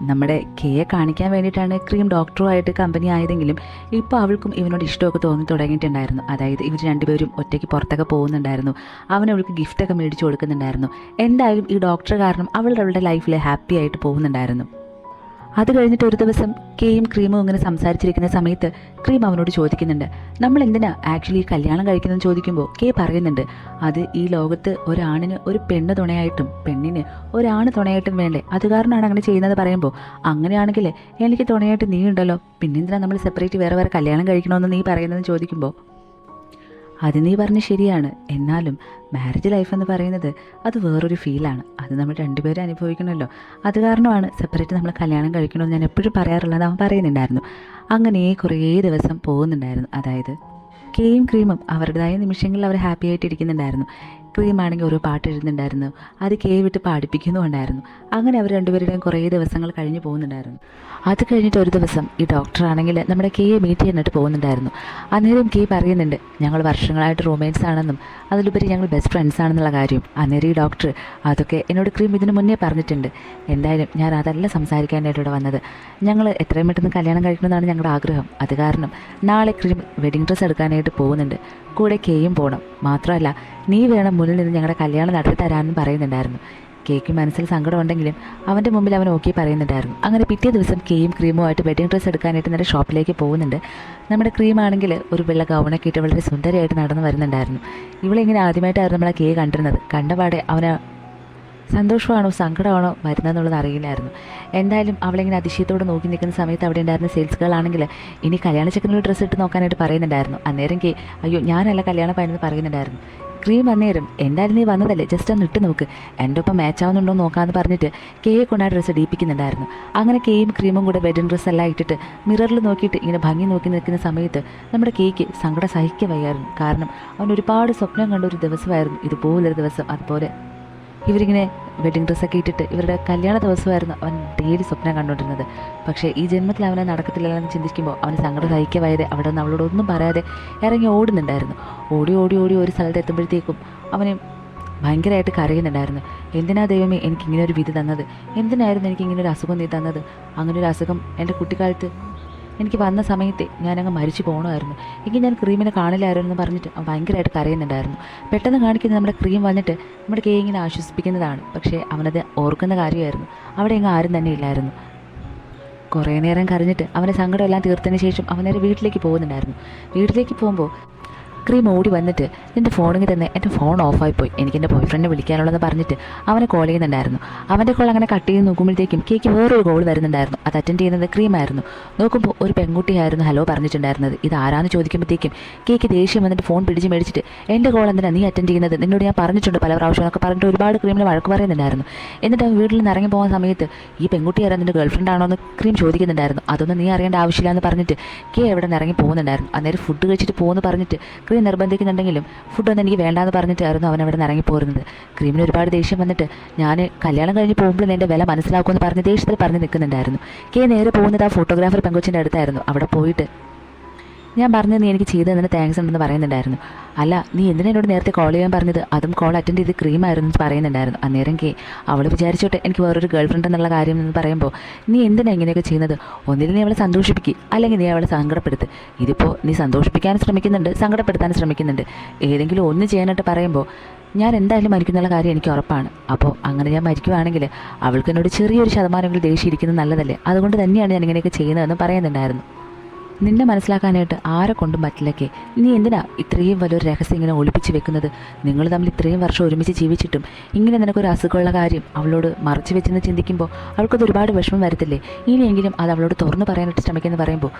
നമ്മുടെ കെയെ കാണിക്കാൻ വേണ്ടിയിട്ടാണ് ക്രീം ഡോക്ടറുമായിട്ട് കമ്പനി ആയതെങ്കിലും ഇപ്പോൾ അവൾക്കും ഇവനോട് ഇഷ്ടമൊക്കെ തോന്നി തുടങ്ങിയിട്ടുണ്ടായിരുന്നു. അതായത് ഇവർ രണ്ടുപേരും ഒറ്റയ്ക്ക് പുറത്തൊക്കെ പോകുന്നുണ്ടായിരുന്നു. അവൾക്ക് ഗിഫ്റ്റൊക്കെ മേടിച്ചു കൊടുക്കുന്നുണ്ടായിരുന്നു. എന്തായാലും ഈ ഡോക്ടർ കാരണം അവളുടെ ലൈഫിൽ ഹാപ്പി ആയിട്ട് പോകുന്നുണ്ടായിരുന്നു. അത് കഴിഞ്ഞിട്ട് ഒരു ദിവസം കെയും ക്രീമും ഇങ്ങനെ സംസാരിച്ചിരിക്കുന്ന സമയത്ത് ക്രീം അവനോട് ചോദിക്കുന്നുണ്ട്, നമ്മൾ എന്തിനാ ആക്ച്വലി കല്യാണം കഴിക്കുന്നതെന്ന് ചോദിക്കുമ്പോൾ കെ പറയുന്നുണ്ട്, അത് ഈ ലോകത്ത് ഒരാണിന് ഒരു പെണ്ണ് തുണയായിട്ടും പെണ്ണിന് ഒരാണ് തുണയായിട്ടും വേണ്ടേ, അത് കാരണമാണ് അങ്ങനെ ചെയ്യുന്നത് പറയുമ്പോൾ, അങ്ങനെയാണെങ്കിൽ എനിക്ക് തുണയായിട്ട് നീ ഉണ്ടല്ലോ, പിന്നെന്തിനാ നമ്മൾ സെപ്പറേറ്റ് വേറെ വേറെ കല്യാണം കഴിക്കണമെന്ന് നീ പറയുന്നതെന്ന് ചോദിക്കുമ്പോൾ, അത് നീ പറഞ്ഞ് ശരിയാണ്, എന്നാലും മാരേജ് ലൈഫ് എന്ന് പറയുന്നത് അത് വേറൊരു ഫീലാണ്, അത് നമ്മൾ രണ്ടുപേരും അനുഭവിക്കണമല്ലോ, അത് കാരണമാണ് സെപ്പറേറ്റ് നമ്മൾ കല്യാണം കഴിക്കണമെന്ന് ഞാൻ എപ്പോഴും പറയാറുള്ളത് അവൻ പറയുന്നുണ്ടായിരുന്നു. അങ്ങനെ കുറേ ദിവസം പോകുന്നുണ്ടായിരുന്നു. അതായത് കെയും ക്രീമും അവരുടേതായ നിമിഷങ്ങളിൽ അവർ ഹാപ്പി ആയിട്ട് ഇരിക്കുന്നുണ്ടായിരുന്നു. ക്രീമാണെങ്കിൽ ഓരോ പാട്ട് എഴുതുന്നുണ്ടായിരുന്നു, അത് കെ വിട്ട് പാടിപ്പിക്കുന്നുണ്ടായിരുന്നു. അങ്ങനെ അവർ രണ്ടുപേരുടെയും കുറേ ദിവസങ്ങൾ കഴിഞ്ഞ് പോകുന്നുണ്ടായിരുന്നു. അത് കഴിഞ്ഞിട്ട് ഒരു ദിവസം ഈ ഡോക്ടറാണെങ്കിൽ നമ്മുടെ കെയെ മീറ്റ് ചെയ്യാനായിട്ട് പോകുന്നുണ്ടായിരുന്നു. അന്നേരം കെ പറയുന്നുണ്ട്, ഞങ്ങൾ വർഷങ്ങളായിട്ട് റൂംമേറ്റ്സ് ആണെന്നും അതിലുപരി ഞങ്ങൾ ബെസ്റ്റ് ഫ്രണ്ട്സ് ആണെന്നുള്ള കാര്യം. അന്നേരം ഈ ഡോക്ടർ അതൊക്കെ എന്നോട് ക്രീം ഇതിന് മുന്നേ പറഞ്ഞിട്ടുണ്ട്. എന്തായാലും ഞാൻ അതല്ല സംസാരിക്കാനായിട്ട് ഇവിടെ വന്നത്, ഞങ്ങൾ എത്രയും പെട്ടെന്ന് കല്യാണം കഴിക്കണമെന്നാണ് ഞങ്ങളുടെ ആഗ്രഹം. അത് കാരണം നാളെ ക്രീം വെഡിങ് ഡ്രസ്സ് എടുക്കാനായിട്ട് പോകുന്നുണ്ട്, കൂടെ കെയും പോകണം. മാത്രമല്ല നീ വേണം മുന്നിൽ നിന്ന് ഞങ്ങളുടെ കല്യാണം നടത്തി തരാമെന്നും പറയുന്നുണ്ടായിരുന്നു. കേക്ക് മനസ്സിൽ സങ്കടം ഉണ്ടെങ്കിലും അവൻ്റെ മുമ്പിൽ അവൻ ഓക്കെ പറയുന്നുണ്ടായിരുന്നു. അങ്ങനെ പിറ്റേ ദിവസം കെയും ക്രീമുമായിട്ട് വെഡിങ് ഡ്രസ്സ് എടുക്കാനായിട്ട് നേരെ ഷോപ്പിലേക്ക് പോകുന്നുണ്ട്. നമ്മുടെ ക്രീമാണെങ്കിൽ ഒരു വെള്ള ഗൗണൊക്കെ ഇട്ട് വളരെ സുന്ദരമായിട്ട് നടന്നു വരുന്നുണ്ടായിരുന്നു. ഇവളിങ്ങനെ ആദ്യമായിട്ടായിരുന്നു നമ്മളെ കേ കണ്ടിരുന്നത്. കണ്ടപാടെ അവന് സന്തോഷമാണോ സങ്കടമാണോ വരുന്നതെന്നുള്ളത് അറിയില്ലായിരുന്നു. എന്തായാലും അവളിങ്ങനെ അതിശയത്തോടെ നോക്കി നിൽക്കുന്ന സമയത്ത് അവിടെ ഉണ്ടായിരുന്ന സെയിൽസ് ഗേൾ ആണെങ്കിൽ ഇനി കല്യാണ ചെക്കനൊരു ഡ്രസ്സ് ഇട്ട് നോക്കാനായിട്ട് പറയുന്നുണ്ടായിരുന്നു. അന്നേരം കേ അയ്യോ ഞാനല്ല കല്യാണം പയണെന്ന് പറയുന്നുണ്ടായിരുന്നു. ക്രീം അന്നേരം എന്തായാലും നീ വന്നതല്ലേ, ജസ്റ്റ് ഒന്ന് ഇട്ട് നോക്ക്, എൻ്റെ ഒപ്പം മാച്ച് ആവുന്നുണ്ടോ നോക്കാമെന്ന് പറഞ്ഞിട്ട് കേയെ കൊണ്ട് ആ ഡ്രസ്സ് ഡീപ്പിക്കുന്നുണ്ടായിരുന്നു. അങ്ങനെ കേയും ക്രീമും കൂടെ വെഡിങ് ഡ്രസ്സെല്ലാം ഇട്ടിട്ട് മിററിൽ നോക്കിയിട്ട് ഇങ്ങനെ ഭംഗി നോക്കി നിൽക്കുന്ന സമയത്ത് നമ്മുടെ കേക്ക് സങ്കടം സഹിക്കുക വയ്യായിരുന്നു. കാരണം അവൻ ഒരുപാട് സ്വപ്നം കണ്ട ഒരു ദിവസമായിരുന്നു ഇതുപോലൊരു ദിവസം. അതുപോലെ ഇവരിങ്ങനെ വെഡിങ് ഡ്രസ്സൊക്കെ ഇട്ടിട്ട് ഇവരുടെ കല്യാണ ദിവസമായിരുന്നു അവൻ ഡെയിലി സ്വപ്നം കണ്ടുകൊണ്ടിരുന്നത്. പക്ഷേ ഈ ജന്മത്തിൽ അവനെ നടക്കത്തില്ലെന്ന് ചിന്തിക്കുമ്പോൾ അവന് സങ്കടം സഹിക്കവാതെ അവിടെ നിന്ന് അവളോടൊന്നും പറയാതെ ഇറങ്ങി ഓടുന്നുണ്ടായിരുന്നു. ഓടി ഓടി ഓടി ഒരു സ്ഥലത്ത് എത്തുമ്പോഴത്തേക്കും അവന് ഭയങ്കരമായിട്ട് കരയുന്നുണ്ടായിരുന്നു. എന്തിനാ ദൈവമേ എനിക്കിങ്ങനെ ഒരു വിധി തന്നത്, എന്തിനായിരുന്നു എനിക്കിങ്ങനെ ഒരു അസുഖം നീ തന്നത്, അങ്ങനെ ഒരു അസുഖം എൻ്റെ കുട്ടിക്കാലത്ത് എനിക്ക് വന്ന സമയത്ത് ഞാനങ്ങ് മരിച്ചു പോകണമായിരുന്നു, എങ്കിൽ ഞാൻ ക്രീമിനെ കാണില്ലായിരുന്നു എന്ന് പറഞ്ഞിട്ട് അവൻ ഭയങ്കരമായിട്ട് കരയുന്നുണ്ടായിരുന്നു. പെട്ടെന്ന് കാണിക്കുന്നത് നമ്മുടെ ക്രീം വന്നിട്ട് നമ്മുടെ കേ ഇങ്ങനെ ആശ്വസിപ്പിക്കുന്നതാണ്. പക്ഷേ അവനത് ഓർക്കുന്ന കാര്യമായിരുന്നു. അവിടെ എങ്ങും ആരും തന്നെ ഇല്ലായിരുന്നു. കുറേ നേരം കരഞ്ഞിട്ട് അവൻ്റെ സങ്കടമെല്ലാം തീർത്തതിന് ശേഷം അവൻ നേരെ വീട്ടിലേക്ക് പോകുന്നുണ്ടായിരുന്നു. വീട്ടിലേക്ക് പോകുമ്പോൾ ക്രീം ഓടി വന്നിട്ട് നിൻ്റെ ഫോണിൽ തന്നെ എൻ്റെ ഫോൺ ഓഫായിപ്പോയി, എനിക്ക് എൻ്റെ ബോയ് ഫ്രണ്ടിനെ വിളിക്കാനുള്ളതെന്ന് പറഞ്ഞിട്ട് അവനെ കോൾ ചെയ്യുന്നുണ്ടായിരുന്നു. അവൻ്റെ കോൾ അങ്ങനെ കട്ട് ചെയ്ത് നോക്കുമ്പോഴത്തേക്കും കേക്ക് വേറൊരു കോൾ വരുന്നുണ്ടായിരുന്നു. അത് അറ്റൻഡ് ചെയ്യുന്നത് ക്രീമായിരുന്നു. നോക്കുമ്പോൾ ഒരു പെൺകുട്ടിയായിരുന്നു ഹലോ പറഞ്ഞിട്ടുണ്ടായിരുന്നത്. ഇത് ആരാന്ന് ചോദിക്കുമ്പോഴത്തേക്കും കേക്ക് ദേഷ്യം വന്നിട്ട് ഫോൺ പിടിച്ച് മേടിച്ചിട്ട് എൻ്റെ കോൾ എന്തിനാണ് നീ അറ്റൻഡ് ചെയ്യുന്നത്, നിന്നോട് ഞാൻ പറഞ്ഞിട്ടുണ്ട് പല പ്രാവശ്യം എന്നൊക്കെ പറഞ്ഞിട്ട് ഒരുപാട് ക്രീമിനെ വഴക്ക് പറയുന്നുണ്ടായിരുന്നു. എന്നിട്ട് അവൻ വീട്ടിൽ നിന്ന് ഇറങ്ങി പോകുന്ന സമയത്ത് ഈ പെൺകുട്ടിയാരാ നിൻ്റെ ഗേൾ ഫ്രണ്ട് ആണോ എന്ന് ക്രീം ചോദിക്കുന്നുണ്ടായിരുന്നു. അതൊന്നും നീ അറിയേണ്ട ആവശ്യമില്ല എന്ന് പറഞ്ഞിട്ട് കേ എവിടെ നിന്ന് ഇറങ്ങി പോകുന്നുണ്ടായിരുന്നു. അന്നേരം ഫുഡ് കഴിച്ചിട്ട് പോകുമെന്ന് പറഞ്ഞിട്ട് ക്രീം നിർബന്ധിക്കുന്നുണ്ടെങ്കിലും ഫുഡൊന്നും എനിക്ക് വേണ്ടാന്ന് പറഞ്ഞിട്ടായിരുന്നു അവൻ അവിടെ നിന്ന് ഇറങ്ങി പോരുന്നത്. ക്രീമിന് ഒരുപാട് ദേഷ്യം വന്നിട്ട് ഞാൻ കല്യാണം കഴിഞ്ഞ് പോകുമ്പോൾ എൻ്റെ വില മനസ്സിലാക്കുമെന്ന് പറഞ്ഞ് ദേഷ്യത്തിൽ പറഞ്ഞ് നിൽക്കുന്നുണ്ടായിരുന്നു. കേ നേരെ പോകുന്നത് ആ ഫോട്ടോഗ്രാഫർ പെങ്കൊച്ചിൻ്റെ അടുത്തായിരുന്നു. അവിടെ പോയിട്ട് ഞാൻ പറഞ്ഞത് നീ എനിക്ക് ചെയ്ത് തന്നിട്ട് താങ്ക്സ് ഉണ്ടെന്ന് പറയുന്നുണ്ടായിരുന്നു. അല്ല നീ എന്തിനാ എന്നോട് നേരത്തെ കോൾ ചെയ്യാൻ പറഞ്ഞത്, അതും കോൾ അറ്റൻഡ് ചെയ്ത് ക്രീമായിരുന്നു എന്ന് പറയുന്നുണ്ടായിരുന്നു. അന്നേരം കേ അവൾ വിചാരിച്ചോട്ടെ എനിക്ക് വേറൊരു ഗേൾ ഫ്രണ്ട് എന്നുള്ള കാര്യം എന്ന് പറയുമ്പോൾ നീ എന്തിനാണ് ഇങ്ങനെയൊക്കെ ചെയ്യുന്നത്, ഒന്നിൽ നീ അവളെ സന്തോഷിപ്പിക്കുക അല്ലെങ്കിൽ നീ അവളെ സങ്കടപ്പെടുത്ത്. ഇതിപ്പോൾ നീ സന്തോഷിപ്പിക്കാൻ ശ്രമിക്കുന്നുണ്ട്, സങ്കടപ്പെടുത്താൻ ശ്രമിക്കുന്നുണ്ട്, ഏതെങ്കിലും ഒന്ന് ചെയ്യാനായിട്ട് പറയുമ്പോൾ ഞാൻ എന്തായാലും മരിക്കുന്നുള്ള കാര്യം എനിക്ക് ഉറപ്പാണ്. അപ്പോൾ അങ്ങനെ ഞാൻ മരിക്കുവാണെങ്കിൽ അവൾക്ക് എന്നോട് ചെറിയൊരു ശതമാനമെങ്കിലും ദേഷ്യം ഇരിക്കുന്നത് നല്ലതല്ലേ, അതുകൊണ്ട് തന്നെയാണ് ഞാൻ ഇങ്ങനെയൊക്കെ ചെയ്യുന്നതെന്ന് പറയുന്നുണ്ടായിരുന്നു. നിന്നെ മനസ്സിലാക്കാനായിട്ട് ആരെ കൊണ്ടും പറ്റില്ലക്കെ, നീ എന്തിനാ ഇത്രയും വലിയൊരു രഹസ്യം ഇങ്ങനെ ഒളിപ്പിച്ച് വെക്കുന്നത്, നിങ്ങൾ തമ്മിൽ ഇത്രയും വർഷം ഒരുമിച്ച് ജീവിച്ചിട്ടും ഇങ്ങനെ നിനക്കൊരു അസുഖമുള്ള കാര്യം അവളോട് മറച്ചു വെച്ചെന്ന് ചിന്തിക്കുമ്പോൾ അവൾക്കത് ഒരുപാട് വിഷമം വരത്തില്ലേ, ഇനിയെങ്കിലും അത് അവളോട് തുറന്നു പറയാനായിട്ട് ശ്രമിക്കുമെന്ന് പറയുമ്പോൾ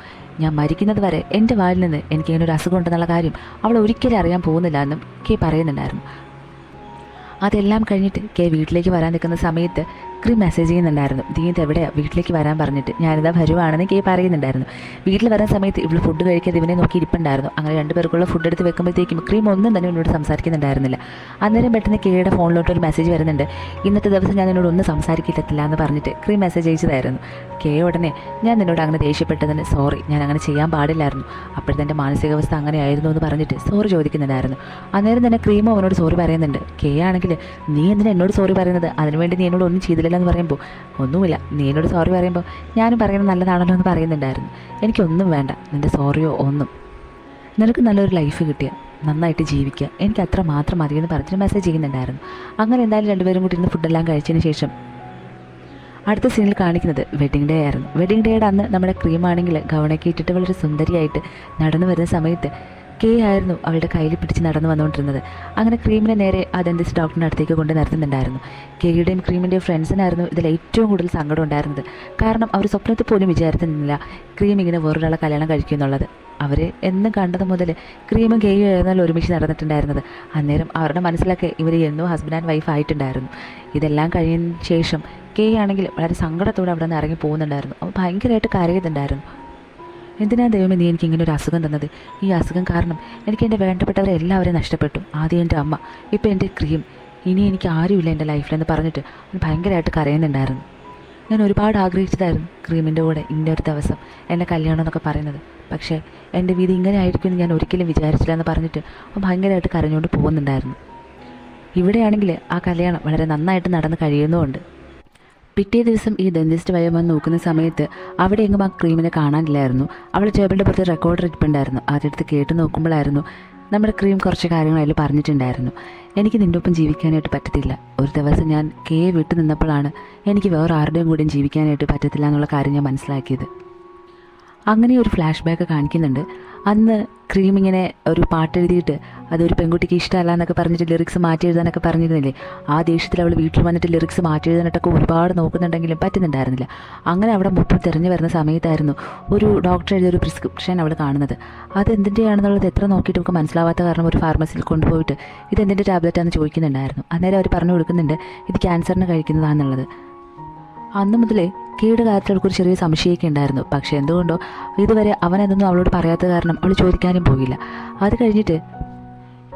ഞാൻ മരിക്കുന്നത് വരെ എൻ്റെ വായിൽ നിന്ന് എനിക്കിങ്ങനെ ഒരു അസുഖം ഉണ്ടെന്നുള്ള കാര്യം അവൾ ഒരിക്കലും അറിയാൻ പോകുന്നില്ല എന്നും കെ പറയുന്നുണ്ടായിരുന്നു. അതെല്ലാം കഴിഞ്ഞിട്ട് കെ വീട്ടിലേക്ക് വരാൻ നിൽക്കുന്ന സമയത്ത് ക്രീം മെസ്സേജ് ചെയ്യുന്നുണ്ടായിരുന്നു. ദീത് എവിടെയാണ് വീട്ടിലേക്ക് വരാൻ പറഞ്ഞിട്ട്, ഞാനിതാ വരുവാണെന്ന് കെ പറയുന്നുണ്ടായിരുന്നു. വീട്ടിൽ വരുന്ന സമയത്ത് ഇവൾ ഫുഡ് കഴിക്കാതെ ഇവനെ നോക്കി ഇരിപ്പുണ്ടായിരുന്നു. അങ്ങനെ രണ്ടുപേർക്കുള്ള ഫുഡ് എടുത്ത് വെക്കുമ്പോഴത്തേക്കും ക്രീം ഒന്നും തന്നെ എന്നോട് സംസാരിക്കുന്നുണ്ടായിരുന്നില്ല. അന്നേരം പെട്ടെന്ന് കെയുടെ ഫോണിലോട്ട് ഒരു മെസ്സേജ് വരുന്നുണ്ട്. ഇന്നത്തെ ദിവസം ഞാൻ എന്നോട് ഒന്നും സംസാരിക്കില്ല എന്ന് പറഞ്ഞിട്ട് ക്രീം മെസ്സേജ് അയച്ചതായിരുന്നു. കെ ഉടനെ ഞാൻ നിന്നോട് അങ്ങനെ ദേഷ്യപ്പെട്ടതിന് സോറി, ഞാൻ അങ്ങനെ ചെയ്യാൻ പാടില്ലായിരുന്നു, അപ്പോഴത്തെ എൻ്റെ മാനസികാവസ്ഥ അങ്ങനെയായിരുന്നു എന്ന് പറഞ്ഞിട്ട് സോറി ചോദിക്കുന്നുണ്ടായിരുന്നു. അന്നേരം തന്നെ ക്രീം അവനോട് സോറി പറയുന്നുണ്ട്. കെ ആണെങ്കിൽ നീ എന്തിനാ എന്നോട് സോറി പറയുന്നത്, അതിനുവേണ്ടി നീ എന്നോട് ഒന്നും ചെയ്തില്ല എന്ന് പറയുമ്പോൾ ഒന്നുമില്ല, നീ എന്നോട് സോറി പറയുമ്പോൾ ഞാനും പറയുന്നത് നല്ലതാണല്ലോ എന്ന് പറയുന്നുണ്ടായിരുന്നു. എനിക്കൊന്നും വേണ്ട നിൻ്റെ സോറിയോ ഒന്നും, നിനക്ക് നല്ലൊരു ലൈഫ് കിട്ടിയ നന്നായിട്ട് ജീവിക്കുക, എനിക്ക് അത്ര മാത്രം മതിയെന്ന് പറഞ്ഞിട്ട് മെസ്സേജ് ചെയ്യുന്നുണ്ടായിരുന്നു. അങ്ങനെ എന്തായാലും രണ്ടുപേരും കൂടി ഇരുന്ന് ഫുഡെല്ലാം കഴിച്ചതിന് ശേഷം അടുത്ത സീനിൽ കാണിക്കുന്നത് വെഡിങ് ഡേ ആയിരുന്നു. വെഡിങ് ഡേയുടെ അന്ന് നമ്മുടെ ക്രീമാണെങ്കിൽ ഗൗണൊക്കെ ഇട്ടിട്ട് വളരെ സുന്ദരിയായിട്ട് നടന്നു വരുന്ന സമയത്ത് കെ ആയിരുന്നു അവളുടെ കയ്യിൽ പിടിച്ച് നടന്നു വന്നുകൊണ്ടിരുന്നത്. അങ്ങനെ ക്രീമിനെ നേരെ ആ ഡെന്റിസ്റ്റ് ഡോക്ടറിൻ്റെ അടുത്തേക്ക് കൊണ്ട് നിർത്തുന്നുണ്ടായിരുന്നു. കെയുടെയും ക്രീമിൻ്റെയും ഫ്രണ്ട്സിനായിരുന്നു ഇതിൽ ഏറ്റവും കൂടുതൽ സങ്കടം ഉണ്ടായിരുന്നത്. കാരണം അവർ സ്വപ്നത്തിൽ പോലും വിചാരിക്കുന്നില്ല ക്രീം ഇങ്ങനെ വേറൊരാളെ കല്യാണം കഴിക്കും എന്നുള്ളത്. അവർ എന്നും കണ്ടത് മുതൽ ക്രീമും കെയും ആയിരുന്നല്ലോ ഒരുമിച്ച് നടന്നിട്ടുണ്ടായിരുന്നത്. അന്നേരം അവരുടെ മനസ്സിലൊക്കെ ഇവർ എന്നും ഹസ്ബൻഡ് ആൻഡ് വൈഫ് ആയിട്ടുണ്ടായിരുന്നു. ഇതെല്ലാം കഴിഞ്ഞ ശേഷം കെ ആണെങ്കിൽ വളരെ സങ്കടത്തോടെ അവിടെ നിന്ന് ഇറങ്ങി പോകുന്നുണ്ടായിരുന്നു. അവൾ ഭയങ്കരമായിട്ട് കരയുന്നുണ്ടായിരുന്നു. എന്തിനാ ദൈവമേ നീ എനിക്ക് ഇങ്ങനെ ഒരു അസുഖം തന്നത്, ഈ അസുഖം കാരണം എനിക്ക് എൻ്റെ വേണ്ടപ്പെട്ടവരെ എല്ലാവരെയും നഷ്ടപ്പെട്ടു, ആദ്യം എൻ്റെ അമ്മ, ഇപ്പോൾ എൻ്റെ ക്രീം, ഇനി എനിക്ക് ആരുമില്ല എൻ്റെ ലൈഫിലെന്ന് പറഞ്ഞിട്ട് അവൻ ഭയങ്കരമായിട്ട് കരയുന്നുണ്ടായിരുന്നു. ഞാൻ ഒരുപാട് ആഗ്രഹിച്ചതായിരുന്നു ക്രീമിൻ്റെ കൂടെ ഇന്ന ഒരു ദിവസം എൻ്റെ കല്യാണം എന്നൊക്കെ പറയുന്നത്, പക്ഷേ എൻ്റെ വീട് ഇങ്ങനെ ആയിരിക്കുമെന്ന് ഞാൻ ഒരിക്കലും വിചാരിച്ചില്ല എന്ന് പറഞ്ഞിട്ട് അവൻ ഭയങ്കരമായിട്ട് കരഞ്ഞുകൊണ്ട് പോകുന്നുണ്ടായിരുന്നു. ഇവിടെയാണെങ്കിൽ ആ കല്യാണം വളരെ നന്നായിട്ട് നടന്ന് കഴിയുന്നുമുണ്ട്. പിറ്റേ ദിവസം ഈ ഡെന്റിസ്റ്റ് വയ്യ വന്ന് നോക്കുന്ന സമയത്ത് അവിടെ എങ്ങും ആ ക്രീമിനെ കാണാനില്ലായിരുന്നു. അവൾ ടേബിളിൻ്റെ പുറത്ത് റെക്കോർഡർ ഇരിപ്പുണ്ടായിരുന്നു. അതെടുത്ത് കേട്ട് നോക്കുമ്പോഴായിരുന്നു നമ്മുടെ ക്രീം കുറച്ച് കാര്യങ്ങൾ അതിൽ പറഞ്ഞിട്ടുണ്ടായിരുന്നു. എനിക്ക് നിൻ്റെ ഒപ്പം ജീവിക്കാനായിട്ട് പറ്റത്തില്ല, ഒരു ദിവസം ഞാൻ കെയെ വിട്ടു നിന്നപ്പോഴാണ് എനിക്ക് വേറെ ആരുടെയും കൂടെയും ജീവിക്കാനായിട്ട് പറ്റത്തില്ല എന്നുള്ള കാര്യം ഞാൻ മനസ്സിലാക്കിയത്. അങ്ങനെ ഒരു ഫ്ലാഷ് ബാക്ക് കാണിക്കുന്നുണ്ട്. അന്ന് ക്രീം ഇങ്ങനെ ഒരു പാട്ടെഴുതിയിട്ട് അതൊരു പെൺകുട്ടിക്ക് ഇഷ്ടമല്ല എന്നൊക്കെ പറഞ്ഞിട്ട് ലിറിക്സ് മാറ്റി എഴുതാനൊക്കെ പറഞ്ഞിരുന്നില്ലേ. ആ ദേഷ്യത്തിൽ അവൾ വീട്ടിൽ വന്നിട്ട് ലിറിക്സ് മാറ്റി എഴുതാനായിട്ടൊക്കെ ഒരുപാട് നോക്കുന്നുണ്ടെങ്കിലും പറ്റുന്നുണ്ടായിരുന്നില്ല. അങ്ങനെ അവിടെ മൊത്തം തിരഞ്ഞു വരുന്ന സമയത്തായിരുന്നു ഒരു ഡോക്ടർ എഴുതിയ ഒരു പ്രിസ്ക്രിപ്ഷൻ അവൾ കാണുന്നത്. അതെന്തിൻ്റെയാണെന്നുള്ളത് എത്ര നോക്കിയിട്ട് നമുക്ക് മനസ്സിലാവാത്ത കാരണം ഒരു ഫാർമസിയിൽ കൊണ്ടുപോയിട്ട് ഇതെന്തിൻ്റെ ടാബ്ലറ്റാണെന്ന് ചോദിക്കുന്നുണ്ടായിരുന്നു. അന്നേരം അവർ പറഞ്ഞു കൊടുക്കുന്നുണ്ട് ഇത് ക്യാൻസറിന് കഴിക്കുന്നതാണെന്നുള്ളത്. അന്ന് മുതലേ കെയുടെ കാര്യത്തിൽ അവൾക്കൊരു ചെറിയ സംശയമൊക്കെ ഉണ്ടായിരുന്നു. പക്ഷേ എന്തുകൊണ്ടോ ഇതുവരെ അവനതൊന്നും അവളോട് പറയാത്ത കാരണം അവൾ ചോദിക്കാനും പോയില്ല. അത് കഴിഞ്ഞിട്ട്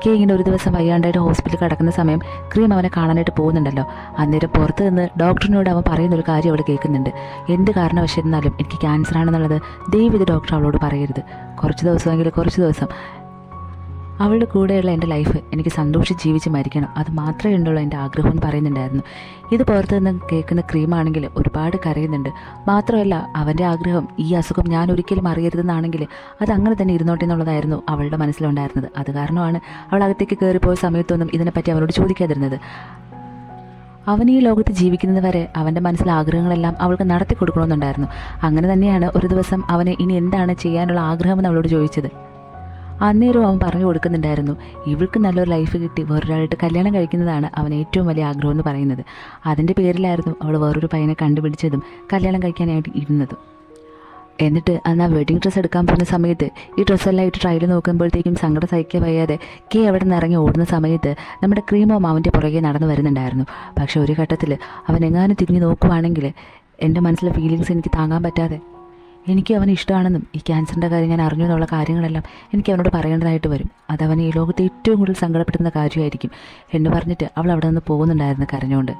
കെ ഇങ്ങനെ ഒരു ദിവസം വയ്യാണ്ടായിട്ട് ഹോസ്പിറ്റലിൽ കിടക്കുന്ന സമയം ക്രീം അവനെ കാണാനായിട്ട് പോകുന്നുണ്ടല്ലോ. അന്നേരം പുറത്ത് നിന്ന് ഡോക്ടറിനോട് അവൻ പറയുന്നൊരു കാര്യം അവൾ കേൾക്കുന്നുണ്ട്. എന്ത് കാരണവശാലും എനിക്ക് ക്യാൻസർ ആണെന്നുള്ളത് ദയവ് ഇത് ഡോക്ടർ അവളോട് പറയരുത്. കുറച്ച് ദിവസം അവളുടെ കൂടെയുള്ള എൻ്റെ ലൈഫ് എനിക്ക് സന്തോഷിച്ച് ജീവിച്ച് മരിക്കണം, അത് മാത്രമേ ഉണ്ടുള്ളൂ എൻ്റെ ആഗ്രഹം എന്ന് പറയുന്നുണ്ടായിരുന്നു. ഇത് പുറത്തു നിന്ന് കേൾക്കുന്ന ക്രീമാണെങ്കിൽ ഒരുപാട് കരയുന്നുണ്ട്. മാത്രമല്ല അവൻ്റെ ആഗ്രഹം ഈ അസുഖം ഞാൻ ഒരിക്കലും അറിയരുതെന്നാണെങ്കിൽ അത് അങ്ങനെ തന്നെ ഇരുന്നോട്ടെ എന്നുള്ളതായിരുന്നു അവളുടെ മനസ്സിലുണ്ടായിരുന്നത്. അത് കാരണമാണ് അവൾ അകത്തേക്ക് കയറിപ്പോയ സമയത്തൊന്നും ഇതിനെപ്പറ്റി അവനോട് ചോദിക്കാതിരുന്നത്. അവൻ ഈ ലോകത്ത് ജീവിക്കുന്നത് വരെ അവൻ്റെ മനസ്സിലെ ആഗ്രഹങ്ങളെല്ലാം അവൾക്ക് നടത്തി കൊടുക്കണമെന്നുണ്ടായിരുന്നു. അങ്ങനെ തന്നെയാണ് ഒരു ദിവസം അവനെ ഇനി എന്താണ് ചെയ്യാനുള്ള ആഗ്രഹമെന്ന് അവളോട് ചോദിച്ചത്. അന്നേരം അവൻ പറഞ്ഞു കൊടുക്കുന്നുണ്ടായിരുന്നു ഇവൾക്ക് നല്ലൊരു ലൈഫ് കിട്ടി വേറൊരാളായിട്ട് കല്യാണം കഴിക്കുന്നതാണ് അവൻ ഏറ്റവും വലിയ ആഗ്രഹം എന്ന് പറയുന്നത്. അതിൻ്റെ പേരിലായിരുന്നു അവൾ വേറൊരു പയ്യനെ കണ്ടുപിടിച്ചതും കല്യാണം കഴിക്കാനായിട്ട് ഇരുന്നതും. എന്നിട്ട് അന്ന് ആ വെഡിങ് ഡ്രസ്സ് എടുക്കാൻ പോകുന്ന സമയത്ത് ഈ ഡ്രസ്സെല്ലാം ഇട്ട് ട്രയൽ നോക്കുമ്പോഴത്തേക്കും സങ്കടം സഹിക്കാൻ വയ്യാതെ കെ അവിടെ നിന്ന് ഇറങ്ങി ഓടുന്ന സമയത്ത് നമ്മുടെ ക്രീമോം അവൻ്റെ പുറകെ നടന്നു വരുന്നുണ്ടായിരുന്നു. പക്ഷെ ഒരു ഘട്ടത്തിൽ അവൻ എങ്ങാനും തിരിഞ്ഞ് നോക്കുവാണെങ്കിൽ എൻ്റെ മനസ്സിലെ ഫീലിങ്സ് എനിക്ക് താങ്ങാൻ പറ്റാതെ എനിക്ക് അവന് ഇഷ്ടമാണെന്നും ഈ ക്യാൻസറിൻ്റെ കാര്യം ഞാൻ അറിഞ്ഞു എന്നുള്ള കാര്യങ്ങളെല്ലാം എനിക്ക് അവനോട് പറയേണ്ടതായിട്ട് വരും. അതവൻ ഈ ലോകത്തെ ഏറ്റവും കൂടുതൽ സങ്കടപ്പെടുന്ന കാര്യമായിരിക്കും എന്ന് പറഞ്ഞിട്ട് അവൾ അവിടെ നിന്ന് പോകുന്നുണ്ടായിരുന്നു കരഞ്ഞുകൊണ്ട്.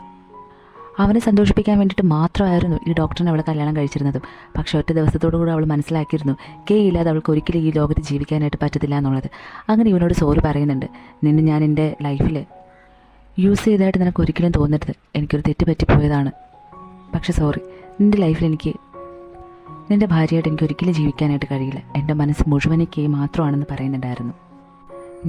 അവനെ സന്തോഷിപ്പിക്കാൻ വേണ്ടിയിട്ട് മാത്രമായിരുന്നു ഈ ഡോക്ടറിനെ അവൾ കല്യാണം കഴിച്ചിരുന്നതും. പക്ഷേ ഒറ്റ ദിവസത്തോടുകൂടി അവൾ മനസ്സിലാക്കിയിരുന്നു കെ ഇല്ലാതെ അവൾക്ക് ഒരിക്കലും ഈ ലോകത്ത് ജീവിക്കാനായിട്ട് പറ്റത്തില്ല എന്നുള്ളത്. അങ്ങനെ ഇവനോട് സോറി പറയുന്നുണ്ട്. നിന്നെ ഞാൻ എൻ്റെ ലൈഫിൽ യൂസ് ചെയ്തതായിട്ട് നിനക്ക് ഒരിക്കലും തോന്നരുത്, എനിക്കൊരു തെറ്റ് പറ്റിപ്പോയതാണ്. പക്ഷെ സോറി, നിൻ്റെ ലൈഫിൽ നിൻ്റെ ഭാര്യയായിട്ട് എനിക്ക് ഒരിക്കലും ജീവിക്കാനായിട്ട് കഴിയില്ല. എൻ്റെ മനസ്സ് മുഴുവനും കെ മാത്രമാണെന്ന് പറയുന്നുണ്ടായിരുന്നു.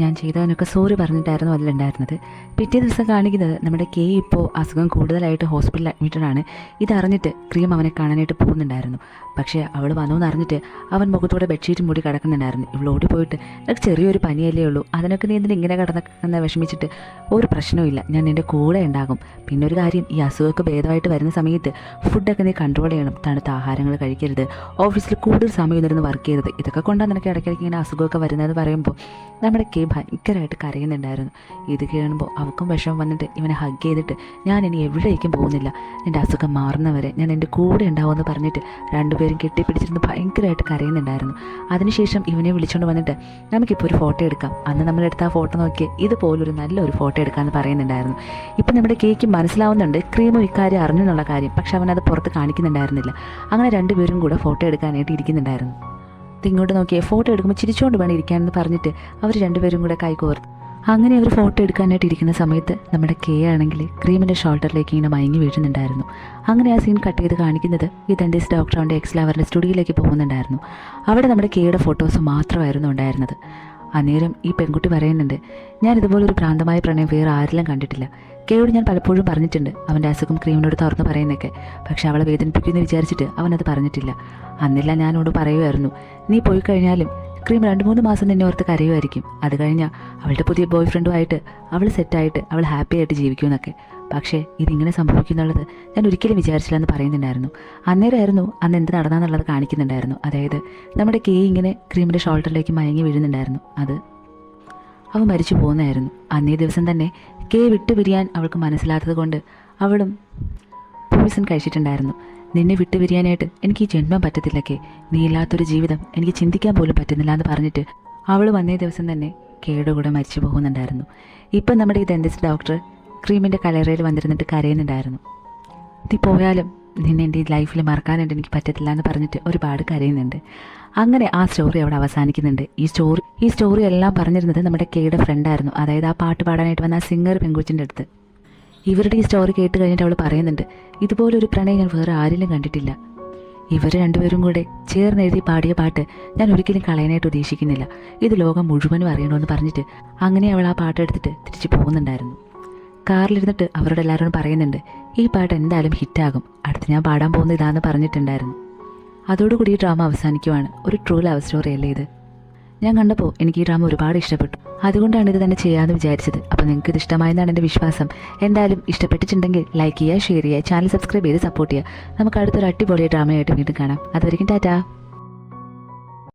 ഞാൻ ചെയ്തതിനൊക്കെ സോറി പറഞ്ഞിട്ടായിരുന്നു അതിലുണ്ടായിരുന്നത്. പിറ്റേ ദിവസം കാണിക്കുന്നത് നമ്മുടെ കെ ഇപ്പോൾ അസുഖം കൂടുതലായിട്ട് ഹോസ്പിറ്റലിൽ അഡ്മിറ്റഡാണ്. ഇതറിഞ്ഞിട്ട് ക്രീം അവനെ കാണാനായിട്ട് പോകുന്നുണ്ടായിരുന്നു. പക്ഷേ അവൾ വന്നു അറിഞ്ഞിട്ട് അവൻ മുഖത്തോടെ ബെഡ്ഷീറ്റ് മൂടി കിടക്കുന്നുണ്ടായിരുന്നു. ഇവൾ ഓടിപ്പോയിട്ട് എനിക്ക് ചെറിയൊരു പനിയല്ലേ ഉള്ളൂ, അതിനൊക്കെ നീ എന്തിനും ഇങ്ങനെ കിടക്കുന്ന വിഷമിച്ചിട്ട് ഒരു പ്രശ്നവുമില്ല, ഞാൻ നിൻ്റെ കൂടെ ഉണ്ടാകും. പിന്നെ ഒരു കാര്യം, ഈ അസുഖമൊക്കെ ഭേദമായിട്ട് വരുന്ന സമയത്ത് ഫുഡൊക്കെ നീ കൺട്രോൾ ചെയ്യണം, തണുത്ത ആഹാരങ്ങൾ കഴിക്കരുത്, ഓഫീസിൽ കൂടുതൽ സമയം ഇരുന്ന് വർക്ക് ചെയ്യരുത്. ഇതൊക്കെ കൊണ്ടാണ് നിനക്ക് ഇടയ്ക്കിടയ്ക്ക് ഇങ്ങനെ അസുഖമൊക്കെ വരുന്നതെന്ന് പറയുമ്പോൾ നമ്മുടെ കെ ഭയങ്കരമായിട്ട് കരയുന്നുണ്ടായിരുന്നു. ഇത് കേൾക്കുമ്പോൾ അവൾക്കും വിഷമം വന്നിട്ട് ഇവനെ ഹഗ് ചെയ്തിട്ട് ഞാൻ ഇനി എവിടേക്കും പോകുന്നില്ല, എൻ്റെ അസുഖം മാറുന്നവരെ ഞാൻ എൻ്റെ കൂടെ ഉണ്ടാവുമെന്ന് പറഞ്ഞിട്ട് രണ്ടുപേരും കെട്ടിപ്പിടിച്ചിരുന്ന് ഭയങ്കരമായിട്ട് കരയുന്നുണ്ടായിരുന്നു. അതിനുശേഷം ഇവനെ വിളിച്ചുകൊണ്ട് വന്നിട്ട് നമുക്കിപ്പോൾ ഒരു ഫോട്ടോ എടുക്കാം, അന്ന് നമ്മളെടുത്ത ആ ഫോട്ടോ നോക്കി ഇതുപോലൊരു നല്ലൊരു ഫോട്ടോ എടുക്കാമെന്ന് പറയുന്നുണ്ടായിരുന്നു. ഇപ്പം നമ്മുടെ കേക്ക് മനസ്സിലാവുന്നുണ്ട് ക്രീമും ഇക്കാര്യം അറിഞ്ഞു എന്നുള്ള കാര്യം. പക്ഷെ അവനത് പുറത്ത് കാണിക്കുന്നുണ്ടായിരുന്നില്ല. അങ്ങനെ രണ്ടുപേരും കൂടെ ഫോട്ടോ എടുക്കാനായിട്ട് ഇരിക്കുന്നുണ്ടായിരുന്നു. ഇങ്ങോട്ട് നോക്കിയേ ഫോട്ടോ എടുക്കുമ്പോൾ ചിരിച്ചുകൊണ്ട് വേണം ഇരിക്കാനെന്ന് പറഞ്ഞിട്ട് അവർ രണ്ടുപേരും കൂടെ കൈകോർത്തു. അങ്ങനെ അവർ ഫോട്ടോ എടുക്കാനായിട്ട് ഇരിക്കുന്ന സമയത്ത് നമ്മുടെ കെ ആണെങ്കിൽ ക്രീമിൻ്റെ ഷോൾഡറിലേക്ക് ഇങ്ങനെ മയങ്ങി വീഴുന്നുണ്ടായിരുന്നു. അങ്ങനെ ആ സീൻ കട്ട് ചെയ്ത് കാണിക്കുന്നത് ഈ ഡെന്റിസ്റ്റ് ഡോക്ടർ അവൻ്റെ എക്സ് ലവറിൻ്റെ സ്റ്റുഡിയോയിലേക്ക് പോകുന്നുണ്ടായിരുന്നു. അവിടെ നമ്മുടെ കെയുടെ ഫോട്ടോസ് മാത്രമായിരുന്നു ഉണ്ടായിരുന്നത്. അന്നേരം ഈ പെൺകുട്ടി പറയുന്നുണ്ട് ഞാൻ ഇതുപോലൊരു ഭ്രാന്തമായ പ്രണയം വേറെ ആരെല്ലാം കണ്ടിട്ടില്ല. കെയോട് ഞാൻ പലപ്പോഴും പറഞ്ഞിട്ടുണ്ട് അവൻ്റെ അസുഖം ക്രീമിനോട് തുറന്ന് പറയുന്നതൊക്കെ. പക്ഷെ അവളെ വേദനിപ്പിക്കുമെന്ന് വിചാരിച്ചിട്ട് അവനത് പറഞ്ഞിട്ടില്ല. അന്നില്ല ഞാനോട് പറയുമായിരുന്നു നീ പോയി കഴിഞ്ഞാലും ക്രീം 2-3 മാസം നിന്നെ ഓർത്ത് കരയുമായിരിക്കും. അത് കഴിഞ്ഞാൽ അവളുടെ പുതിയ ബോയ് ഫ്രണ്ടുമായിട്ട് അവൾ സെറ്റായിട്ട് അവൾ ഹാപ്പി ആയിട്ട് ജീവിക്കുമെന്നൊക്കെ. പക്ഷേ ഇതിങ്ങനെ സംഭവിക്കുന്നുള്ളത് ഞാൻ ഒരിക്കലും വിചാരിച്ചില്ല എന്ന് പറയുന്നുണ്ടായിരുന്നു. അന്നേരമായിരുന്നു അന്ന് എന്ത് നടന്നാന്നുള്ളത് കാണിക്കുന്നുണ്ടായിരുന്നു. അതായത് നമ്മുടെ കെ ഇങ്ങനെ ക്രീമിൻ്റെ ഷോൾഡറിലേക്ക് മയങ്ങി വീഴുന്നുണ്ടായിരുന്നു. അത് അവൻ മരിച്ചു പോകുന്നതായിരുന്നു. അന്നേ ദിവസം തന്നെ കെ വിട്ടുപിരിയാൻ അവൾക്ക് മനസ്സിലാത്തത് കൊണ്ട് അവളും പോയിസൺ കഴിച്ചിട്ടുണ്ടായിരുന്നു. നിന്നെ വിട്ടുപിരിയാനായിട്ട് എനിക്ക് ഈ ജന്മം പറ്റത്തില്ല കെ, നീ ഇല്ലാത്തൊരു ജീവിതം എനിക്ക് ചിന്തിക്കാൻ പോലും പറ്റുന്നില്ല എന്ന് പറഞ്ഞിട്ട് അവൾ വന്നേ ദിവസം തന്നെ കെയുടെ കൂടെ മരിച്ചു പോകുന്നുണ്ടായിരുന്നു. ഇപ്പം നമ്മുടെ ഈ ഡെന്റിസ്റ്റ് ഡോക്ടർ ക്രീമിൻ്റെ കലറയിൽ വന്നിരുന്നിട്ട് കരയുന്നുണ്ടായിരുന്നു. നീ പോയാലും നിന്നെ എൻ്റെ ഈ ലൈഫിൽ മറക്കാനായിട്ട് എനിക്ക് പറ്റത്തില്ല എന്ന് പറഞ്ഞിട്ട് ഒരുപാട് കരയുന്നുണ്ട്. അങ്ങനെ ആ സ്റ്റോറി അവിടെ അവസാനിക്കുന്നുണ്ട്. ഈ സ്റ്റോറി എല്ലാം പറഞ്ഞിരുന്നത് നമ്മുടെ കെയുടെ ഫ്രണ്ടായിരുന്നു. അതായത് ആ പാട്ട് പാടാനായിട്ട് വന്ന ആ സിംഗർ പെൺകുച്ചിൻ്റെ അടുത്ത്. ഇവരുടെ ഈ സ്റ്റോറി കേട്ട് കഴിഞ്ഞിട്ട് അവൾ പറയുന്നുണ്ട് ഇതുപോലൊരു പ്രണയം ഞാൻ വേറെ ആരിലും കണ്ടിട്ടില്ല. ഇവർ രണ്ടുപേരും കൂടെ ചേർന്ന് എഴുതി പാടിയ പാട്ട് ഞാൻ ഒരിക്കലും കളയാനായിട്ട് ഉദ്ദേശിക്കുന്നില്ല, ഇത് ലോകം മുഴുവനും അറിയണമെന്ന് പറഞ്ഞിട്ട് അങ്ങനെ അവൾ ആ പാട്ട് എടുത്തിട്ട് തിരിച്ചു പോകുന്നുണ്ടായിരുന്നു. കാറിലിരുന്നിട്ട് അവരോട് എല്ലാവരോടും പറയുന്നുണ്ട് ഈ പാട്ട് എന്തായാലും ഹിറ്റാകും, അടുത്ത് ഞാൻ പാടാൻ പോകുന്ന ഇതാന്ന് പറഞ്ഞിട്ടുണ്ടായിരുന്നു. അതോടുകൂടി ഈ ഡ്രാമ അവസാനിക്കുവാണ്. ഒരു ട്രൂ ലവ് സ്റ്റോറി അല്ലേ ഇത്? ഞാൻ കണ്ടപ്പോൾ എനിക്ക് ഈ ഡ്രാമ ഒരുപാട് ഇഷ്ടപ്പെട്ടു. അതുകൊണ്ടാണ് ഇത് തന്നെ ചെയ്യാമെന്ന് വിചാരിച്ചത്. അപ്പോൾ നിങ്ങൾക്ക് ഇത് ഇഷ്ടമായെന്നാണ് എൻ്റെ വിശ്വാസം. എന്തായാലും ഇഷ്ടപ്പെട്ടിട്ടുണ്ടെങ്കിൽ ലൈക്ക് ചെയ്യുക, ഷെയർ ചെയ്യുക, ചാനൽ സബ്സ്ക്രൈബ് ചെയ്ത് സപ്പോർട്ട് ചെയ്യുക. നമുക്ക് അടുത്തൊരു അടിപൊളി ഡ്രാമയായിട്ട് വീണ്ടും കാണാം. അതുവരെയും ടാറ്റാ.